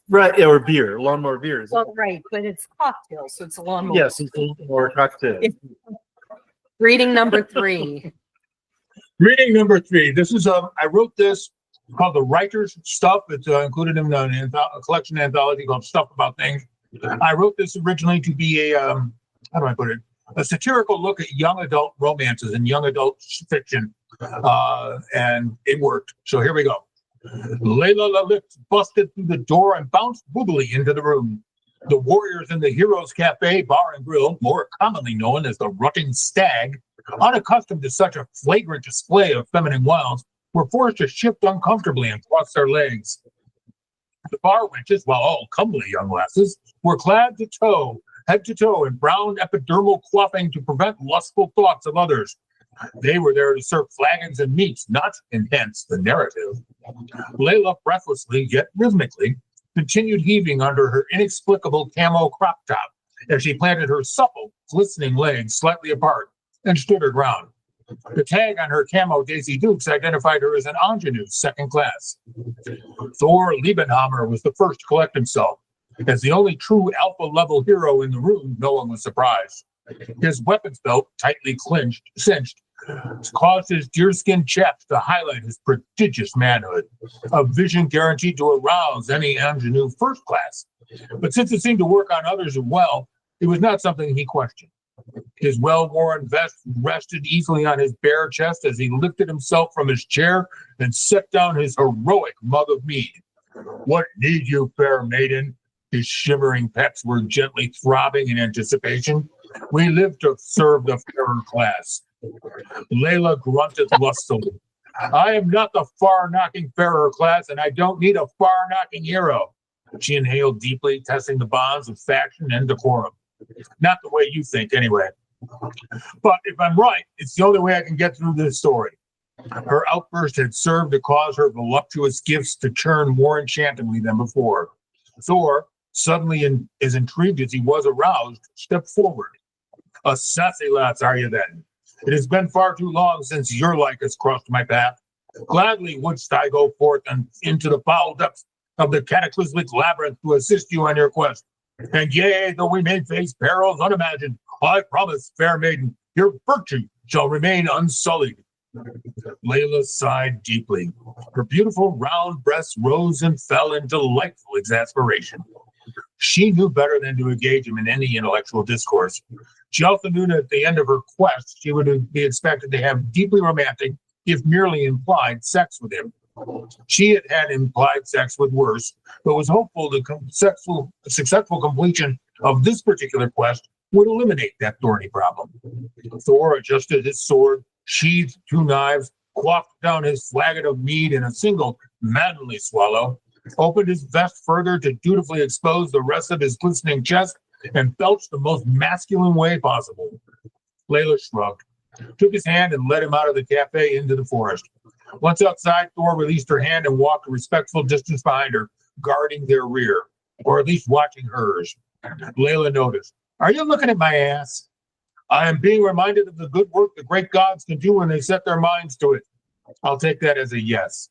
Right, or beer, lawnmower beer. Well, right, but it's cocktail, so it's a lawnmower. Yes, it's a lawnmower cocktail. Reading number 3. Reading number 3. This is I wrote this called The Writer's Stuff. It's included in a collection anthology called Stuff About Things. I wrote this originally to be a how do I put it? A satirical look at young adult romances and young adult fiction, and it worked. So here we go. Layla Lalitz busted through the door and bounced boogily into the room. The warriors in the Heroes Cafe Bar and Grill, more commonly known as the Rutting Stag, unaccustomed to such a flagrant display of feminine wiles, were forced to shift uncomfortably and cross their legs. The bar wenches, while all comely young lasses, were clad head to toe in brown epidermal coiffing to prevent lustful thoughts of others. They were there to serve flagons and meats, not enhance the narrative. Layla breathlessly, yet rhythmically, continued heaving under her inexplicable camo crop top as she planted her supple, glistening legs slightly apart and stood her ground. The tag on her camo Daisy Dukes identified her as an ingenue, second class. Thor Liebenhammer was the first to collect himself. As the only true alpha-level hero in the room, no one was surprised. His weapons belt, tightly cinched, caused his deerskin chaps to highlight his prodigious manhood, a vision guaranteed to arouse any ingenue first class. But since it seemed to work on others as well, it was not something he questioned. His well-worn vest rested easily on his bare chest as he lifted himself from his chair and set down his heroic mug of mead. "What need you, fair maiden?" His shimmering pecs were gently throbbing in anticipation. "We live to serve the fairer class." Layla grunted lustily. "I am not the far-knocking fairer class, and I don't need a far-knocking hero." She inhaled deeply, testing the bonds of faction and decorum. "Not the way you think, anyway. But if I'm right, it's the only way I can get through this story." Her outburst had served to cause her voluptuous gifts to churn more enchantingly than before. Thor, suddenly as intrigued as he was aroused, stepped forward. "A sassy lass, are you then? It has been far too long since your like has crossed my path. Gladly wouldst I go forth and into the foul depths of the cataclysmic labyrinth to assist you on your quest. And yea, though we may face perils unimagined, I promise, fair maiden, your virtue shall remain unsullied." Layla sighed deeply. Her beautiful round breasts rose and fell in delightful exasperation. She knew better than to engage him in any intellectual discourse. She also knew that at the end of her quest, she would be expected to have deeply romantic, if merely implied, sex with him. She had had implied sex with worse, but was hopeful the successful completion of this particular quest would eliminate that thorny problem. Thor adjusted his sword, sheathed 2 knives, quaffed down his flagon of mead in a single manly swallow, opened his vest further to dutifully expose the rest of his glistening chest, and belched the most masculine way possible. Layla shrugged, took his hand, and led him out of the cafe into the forest. Once outside, Thor released her hand and walked a respectful distance behind her, guarding their rear, or at least watching hers. Layla noticed. "Are you looking at my ass?" "I am being reminded of the good work the great gods can do when they set their minds to it." "I'll take that as a yes."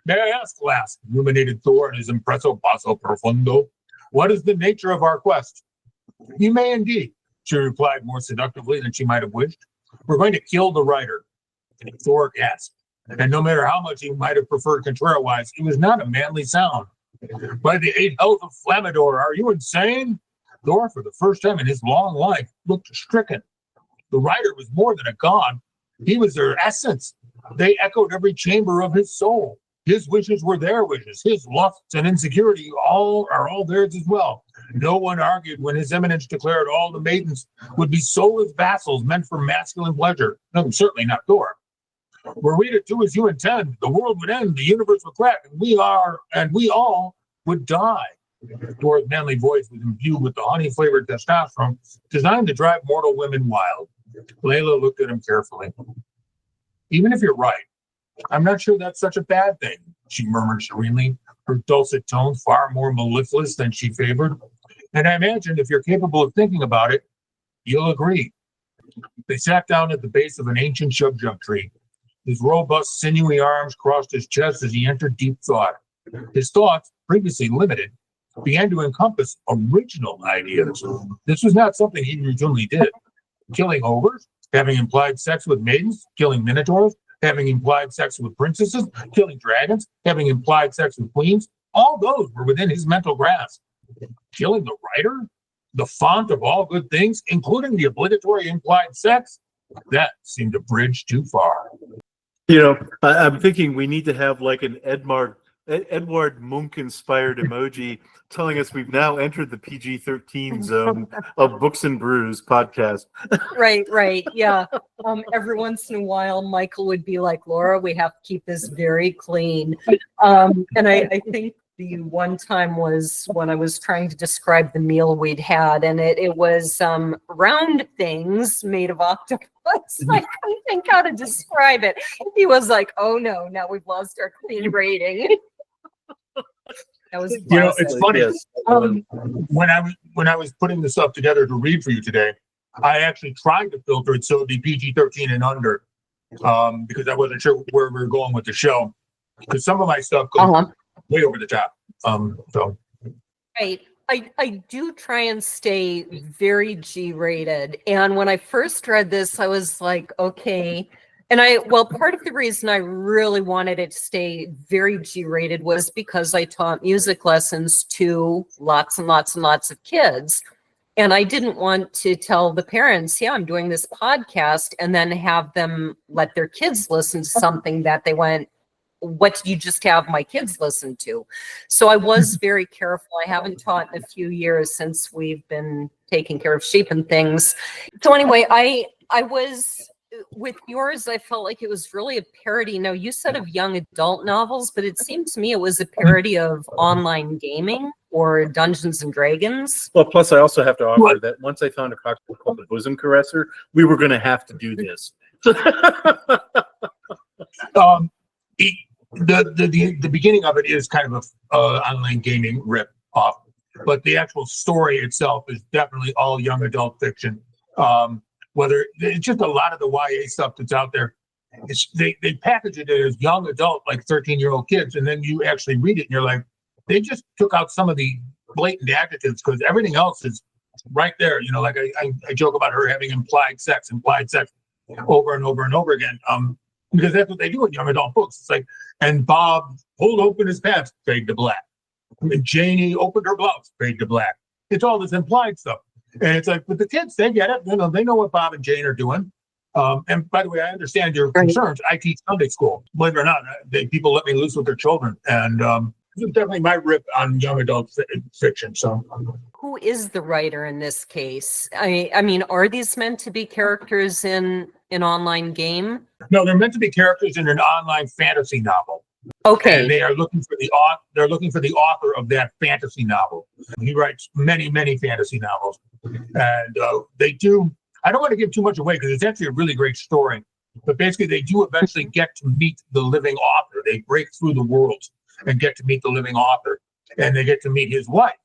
"May I ask, lass," ruminated Thor in his impresso basso profundo, "what is the nature of our quest?" "You may indeed," she replied more seductively than she might have wished. "We're going to kill the writer." Thor gasped, and no matter how much he might have preferred contrariwise, it was not a manly sound. "By the 8 hells of Flamador, are you insane?" Thor, for the first time in his long life, looked stricken. The writer was more than a god. He was their essence. They echoed every chamber of his soul. His wishes were their wishes. His lusts and insecurity are all theirs as well. No one argued when His Eminence declared all the maidens would be soulless vassals meant for masculine pleasure. No, certainly not Thor. "Were we to do as you intend, the world would end, the universe would crack, and we all would die. Dora's manly voice was imbued with the honey-flavored testosterone designed to drive mortal women wild. Layla looked at him carefully. Even if you're right, I'm not sure that's such a bad thing, she murmured serenely, her dulcet tone far more mellifluous than she favored. And I imagine if you're capable of thinking about it, you'll agree. They sat down at the base of an ancient shubjub tree. His robust, sinewy arms crossed his chest as he entered deep thought. His thoughts, previously limited, began to encompass original ideas. This was not something he routinely did. Killing ogres, having implied sex with maidens, killing minotaurs, having implied sex with princesses, killing dragons, having implied sex with queens, all those were within his mental grasp. Killing the writer, the font of all good things, including the obligatory implied sex, that seemed a bridge too far. I'm thinking we need to have like an Edward Munch-inspired emoji telling us we've now entered the PG-13 zone of Books and Brews podcast. Right. Yeah. Every once in a while, Michael would be like, Laura, we have to keep this very clean. And I think the one time was when I was trying to describe the meal we'd had, and it was round things made of octopus. I couldn't think how to describe it. He was like, oh no, now we've lost our clean rating. That was it's funny. Yes. When I was putting this up together to read for you today, I actually tried to filter it so it'd be PG-13 and under, because I wasn't sure where we were going with the show. Because some of my stuff goes way over the top. Right. I do try and stay very G-rated. And when I first read this, I was like, okay. And part of the reason I really wanted it to stay very G-rated was because I taught music lessons to lots and lots and lots of kids. And I didn't want to tell the parents, I'm doing this podcast, and then have them let their kids listen to something that they went, what did you just have my kids listen to? So I was very careful. I haven't taught in a few years since we've been taking care of sheep and things. So anyway, I was, with yours, I felt like it was really a parody. Now, you said of young adult novels, but it seemed to me it was a parody of online gaming or Dungeons and Dragons. Well, plus I also have to offer that once I found a cocktail called the Bosom Caresser, we were going to have to do this. The beginning of it is kind of a online gaming rip off, but the actual story itself is definitely all young adult fiction. Whether it's just a lot of the YA stuff that's out there, they package it as young adult, like 13-year-old kids, and then you actually read it and you're like, they just took out some of the blatant adjectives because everything else is right there. Like I joke about her having implied sex over and over and over again. Because that's what they do in young adult books. It's like, and Bob pulled open his pants, fade to black. And Janie opened her blouse, fade to black. It's all this implied stuff. And it's like, but the kids, they get it. They know what Bob and Jane are doing. And by the way, I understand your concerns. I teach Sunday school. Believe it or not, people let me loose with their children. And this is definitely my rip on young adult fiction. So, who is the writer in this case? I mean, are these meant to be characters in an online game? No, they're meant to be characters in an online fantasy novel. Okay. And they are looking for the author. They're looking for the author of that fantasy novel. He writes many, many fantasy novels, and they do. I don't want to give too much away because it's actually a really great story. But basically, they do eventually get to meet the living author. They break through the world and get to meet the living author, and they get to meet his wife,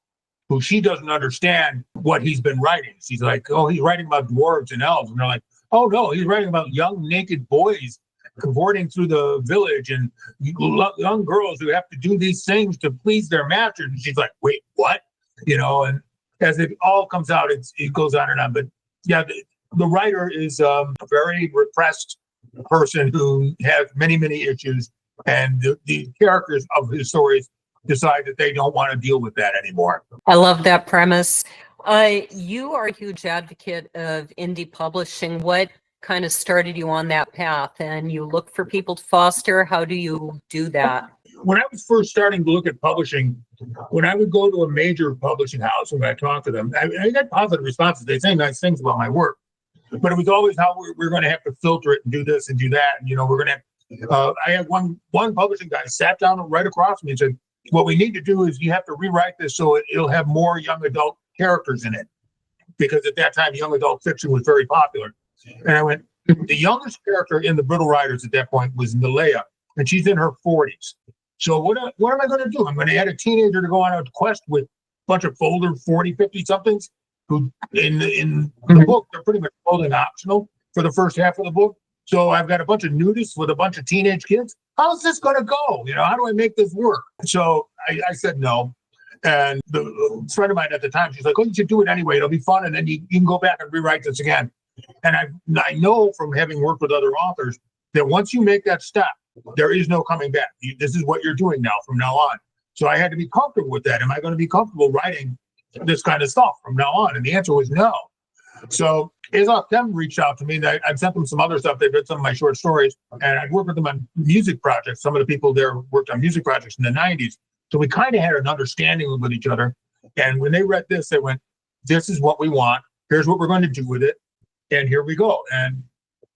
who she doesn't understand what he's been writing. She's like, "Oh, he's writing about dwarves and elves," and they're like, "Oh no, he's writing about young naked boys cavorting through the village and young girls who have to do these things to please their masters." And she's like, "Wait, what?" And as it all comes out, it goes on and on. But yeah, the writer is a very repressed person who has many, many issues, and the characters of his stories decide that they don't want to deal with that anymore. I love that premise. You are a huge advocate of indie publishing. What kind of started you on that path? And you look for people to foster. How do you do that? When I was first starting to look at publishing, when I would go to a major publishing house and I talked to them, I got positive responses. They say nice things about my work, but it was always how we're going to have to filter it and do this and do that. And, we're going to have, I had one publishing guy sat down right across from me and said, what we need to do is you have to rewrite this so it'll have more young adult characters in it. Because at that time, young adult fiction was very popular. And I went, the youngest character in the Brittle Riders at that point was Nalea, and she's in her 40s. So what am I going to do? I'm going to add a teenager to go on a quest with a bunch of older 40, 50-somethings who in the book, they're pretty much clothing optional for the first half of the book. So I've got a bunch of nudists with a bunch of teenage kids. How's this going to go? You know, how do I make this work? So I said no. And the friend of mine at the time, she's like, oh, you should do it anyway. It'll be fun. And then you can go back and rewrite this again. And I know from having worked with other authors that once you make that step, there is no coming back. This is what you're doing now from now on. So I had to be comfortable with that. Am I going to be comfortable writing this kind of stuff from now on? And the answer was no. So Them reached out to me. I've sent them some other stuff. They've read some of my short stories, and I've worked with them on music projects. Some of the people there worked on music projects in the 90s. So we kind of had an understanding with each other. And when they read this, they went, this is what we want. Here's what we're going to do with it. And here we go. And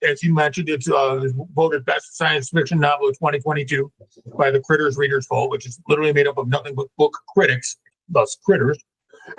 as you mentioned, it's voted best science fiction novel of 2022 by the Critters Readers Poll, which is literally made up of nothing but book critics, thus critters.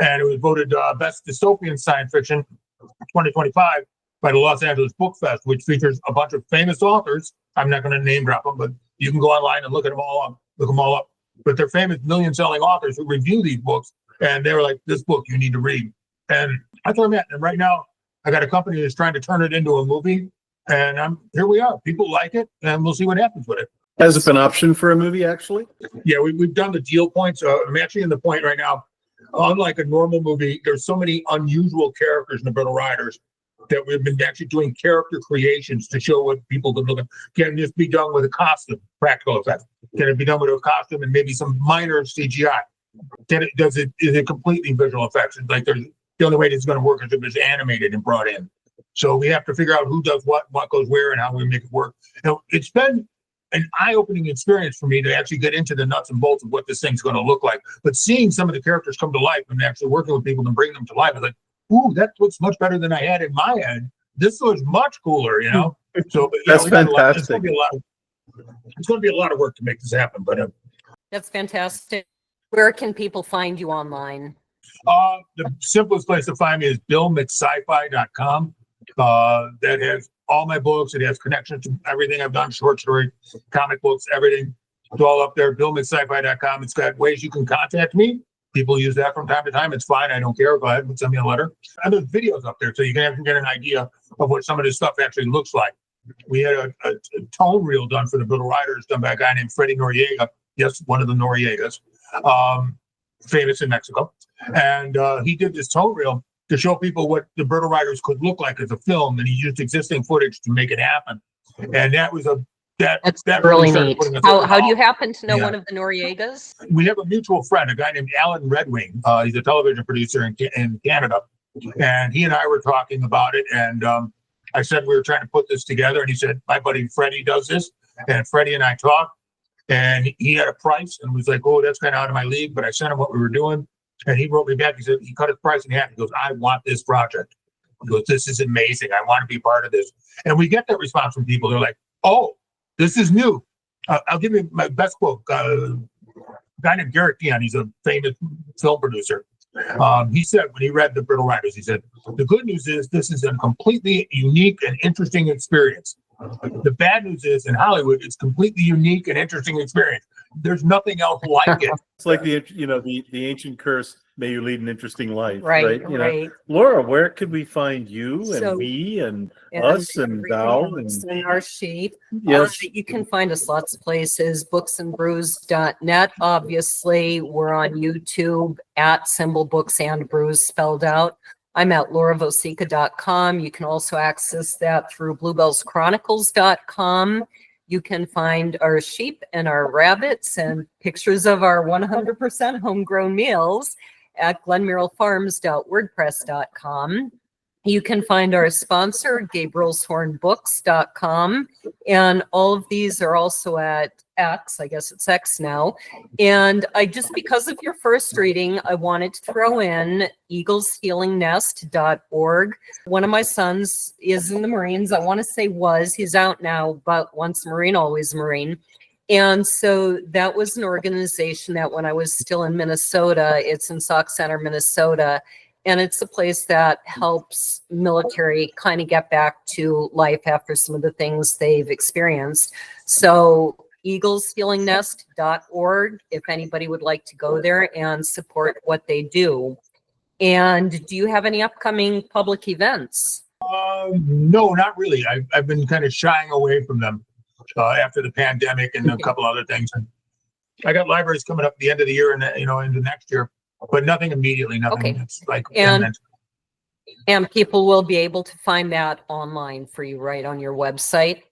And it was voted best dystopian science fiction 2025 by the Los Angeles Book Fest, which features a bunch of famous authors. I'm not going to name drop them, but you can go online and look them all up. But they're famous million-selling authors who review these books, and they were like, this book you need to read. And that's where I'm at. And right now, I got a company that's trying to turn it into a movie, and here we are. People like it, and we'll see what happens with it. Has it been an option for a movie, actually? Yeah, we've done the deal points. I'm actually in the point right now. Unlike a normal movie, there's so many unusual characters in the Brittle Riders that we've been actually doing character creations to show what people can look at. Can this be done with a costume, practical effects? Can it be done with a costume and maybe some minor CGI? Is it completely visual effects? Like the only way it's going to work is if it's animated and brought in. So we have to figure out who does what goes where, and how we make it work. It's been an eye-opening experience for me to actually get into the nuts and bolts of what this thing's going to look like. But seeing some of the characters come to life and actually working with people to bring them to life, I was like, ooh, that looks much better than I had in my head. This looks much cooler, you know? So that's fantastic. It's going to be a lot of work to make this happen. But that's fantastic. Where can people find you online? The simplest place to find me is McSciFi.com. That has all my books. It has connections to everything I've done, short story, comic books, everything. It's all up there, McSciFi.com. It's got ways you can contact me. People use that from time to time. It's fine. I don't care. Go ahead and send me a letter. And there's videos up there, so you can get an idea of what some of this stuff actually looks like. We had a tone reel done for the Brittle Riders, done by a guy named Freddie Noriega. Yes, one of the Noriegas, famous in Mexico. And he did this tone reel to show people what the Brittle Riders could look like as a film, and he used existing footage to make it happen. And that was that's really neat. How do you happen to know one of the Noriegas? We have a mutual friend, a guy named Alan Redwing. He's a television producer in Canada, and he and I were talking about it. And I said we were trying to put this together, and he said my buddy Freddie does this, and Freddie and I talked, and he had a price, and was like, oh, that's kind of out of my league. But I sent him what we were doing, and he wrote me back. He said he cut his price in half. He goes, I want this project. He goes, this is amazing. I want to be part of this. And we get that response from people. They're like, oh, this is new. I'll give you my best quote. A guy named Garrett Dion, he's a famous film producer. He said when he read The Brittle Riders, he said, the good news is this is a completely unique and interesting experience. The bad news is in Hollywood, it's completely unique and interesting experience. There's nothing else like it. It's like the ancient curse, may you lead an interesting life. Right. Laura, where could we find you and we and us and thou and our sheep? Yes. You can find us lots of places, booksandbrews.net. Obviously, we're on YouTube at Symbol Books and Brews spelled out. I'm at lauravosica.com. You can also access that through bluebellschronicles.com. You can find our sheep and our rabbits and pictures of our 100% homegrown meals at glenmurrellfarms.wordpress.com. You can find our sponsor, gabrielshornbooks.com. And all of these are also at X, I guess it's X now. And because of your first reading, I wanted to throw in eagleshealingnest.org. One of my sons is in the Marines. I want to say he's out now, but once a Marine, always a Marine. And so that was an organization that when I was still in Minnesota, it's in Sauk Center, Minnesota, and it's a place that helps military kind of get back to life after some of the things they've experienced. So eagleshealingnest.org, if anybody would like to go there and support what they do. And do you have any upcoming public events? No, not really. I've been kind of shying away from them after the pandemic and a couple other things. And I got libraries coming up at the end of the year and into next year, but nothing immediately. Nothing that's like imminent. And people will be able to find that online for you, right, on your website?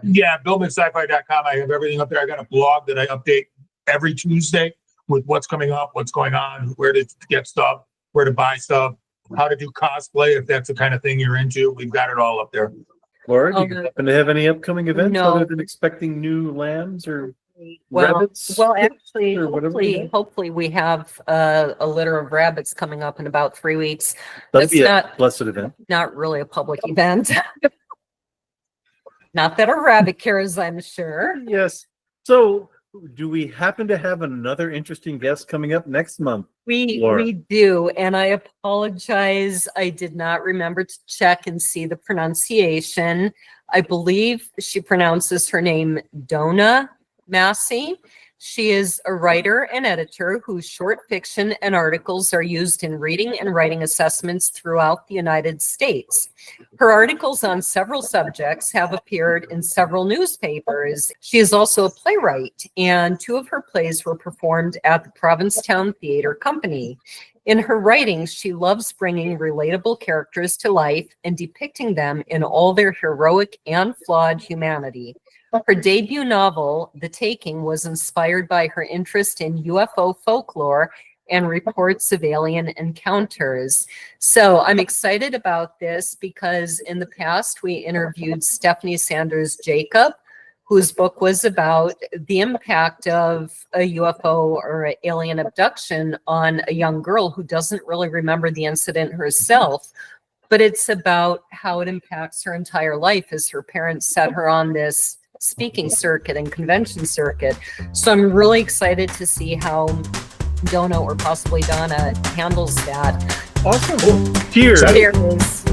Yeah, McSciFi.com. I have everything up there. I got a blog that I update every Tuesday with what's coming up, what's going on, where to get stuff, where to buy stuff, how to do cosplay if that's the kind of thing you're into. We've got it all up there. Laura, do you happen to have any upcoming events No. other than expecting new lambs or Well, rabbits? well, actually, or whatever we have? hopefully we have a litter of rabbits coming up in about 3 weeks. That'd be That's a blessed event. not really a public event. Not that a rabbit cares, I'm sure. Yes. So do we happen to have another interesting guest coming up next month? Laura? We do, and I apologize. I did not remember to check and see the pronunciation. I believe she pronounces her name Donna Massey. She is a writer and editor whose short fiction and articles are used in reading and writing assessments throughout the United States. Her articles on several subjects have appeared in several newspapers. She is also a playwright, and 2 of her plays were performed at the Provincetown Theater Company. In her writings, she loves bringing relatable characters to life and depicting them in all their heroic and flawed humanity. Her debut novel, The Taking, was inspired by her interest in UFO folklore and reports of alien encounters. So I'm excited about this because in the past we interviewed Stephanie Sanders Jacob, whose book was about the impact of a UFO or alien abduction on a young girl who doesn't really remember the incident herself, but it's about how it impacts her entire life as her parents set her on this speaking circuit and convention circuit. So I'm really excited to see how Donna or possibly Donna handles that. Awesome. Cheers. Cheers.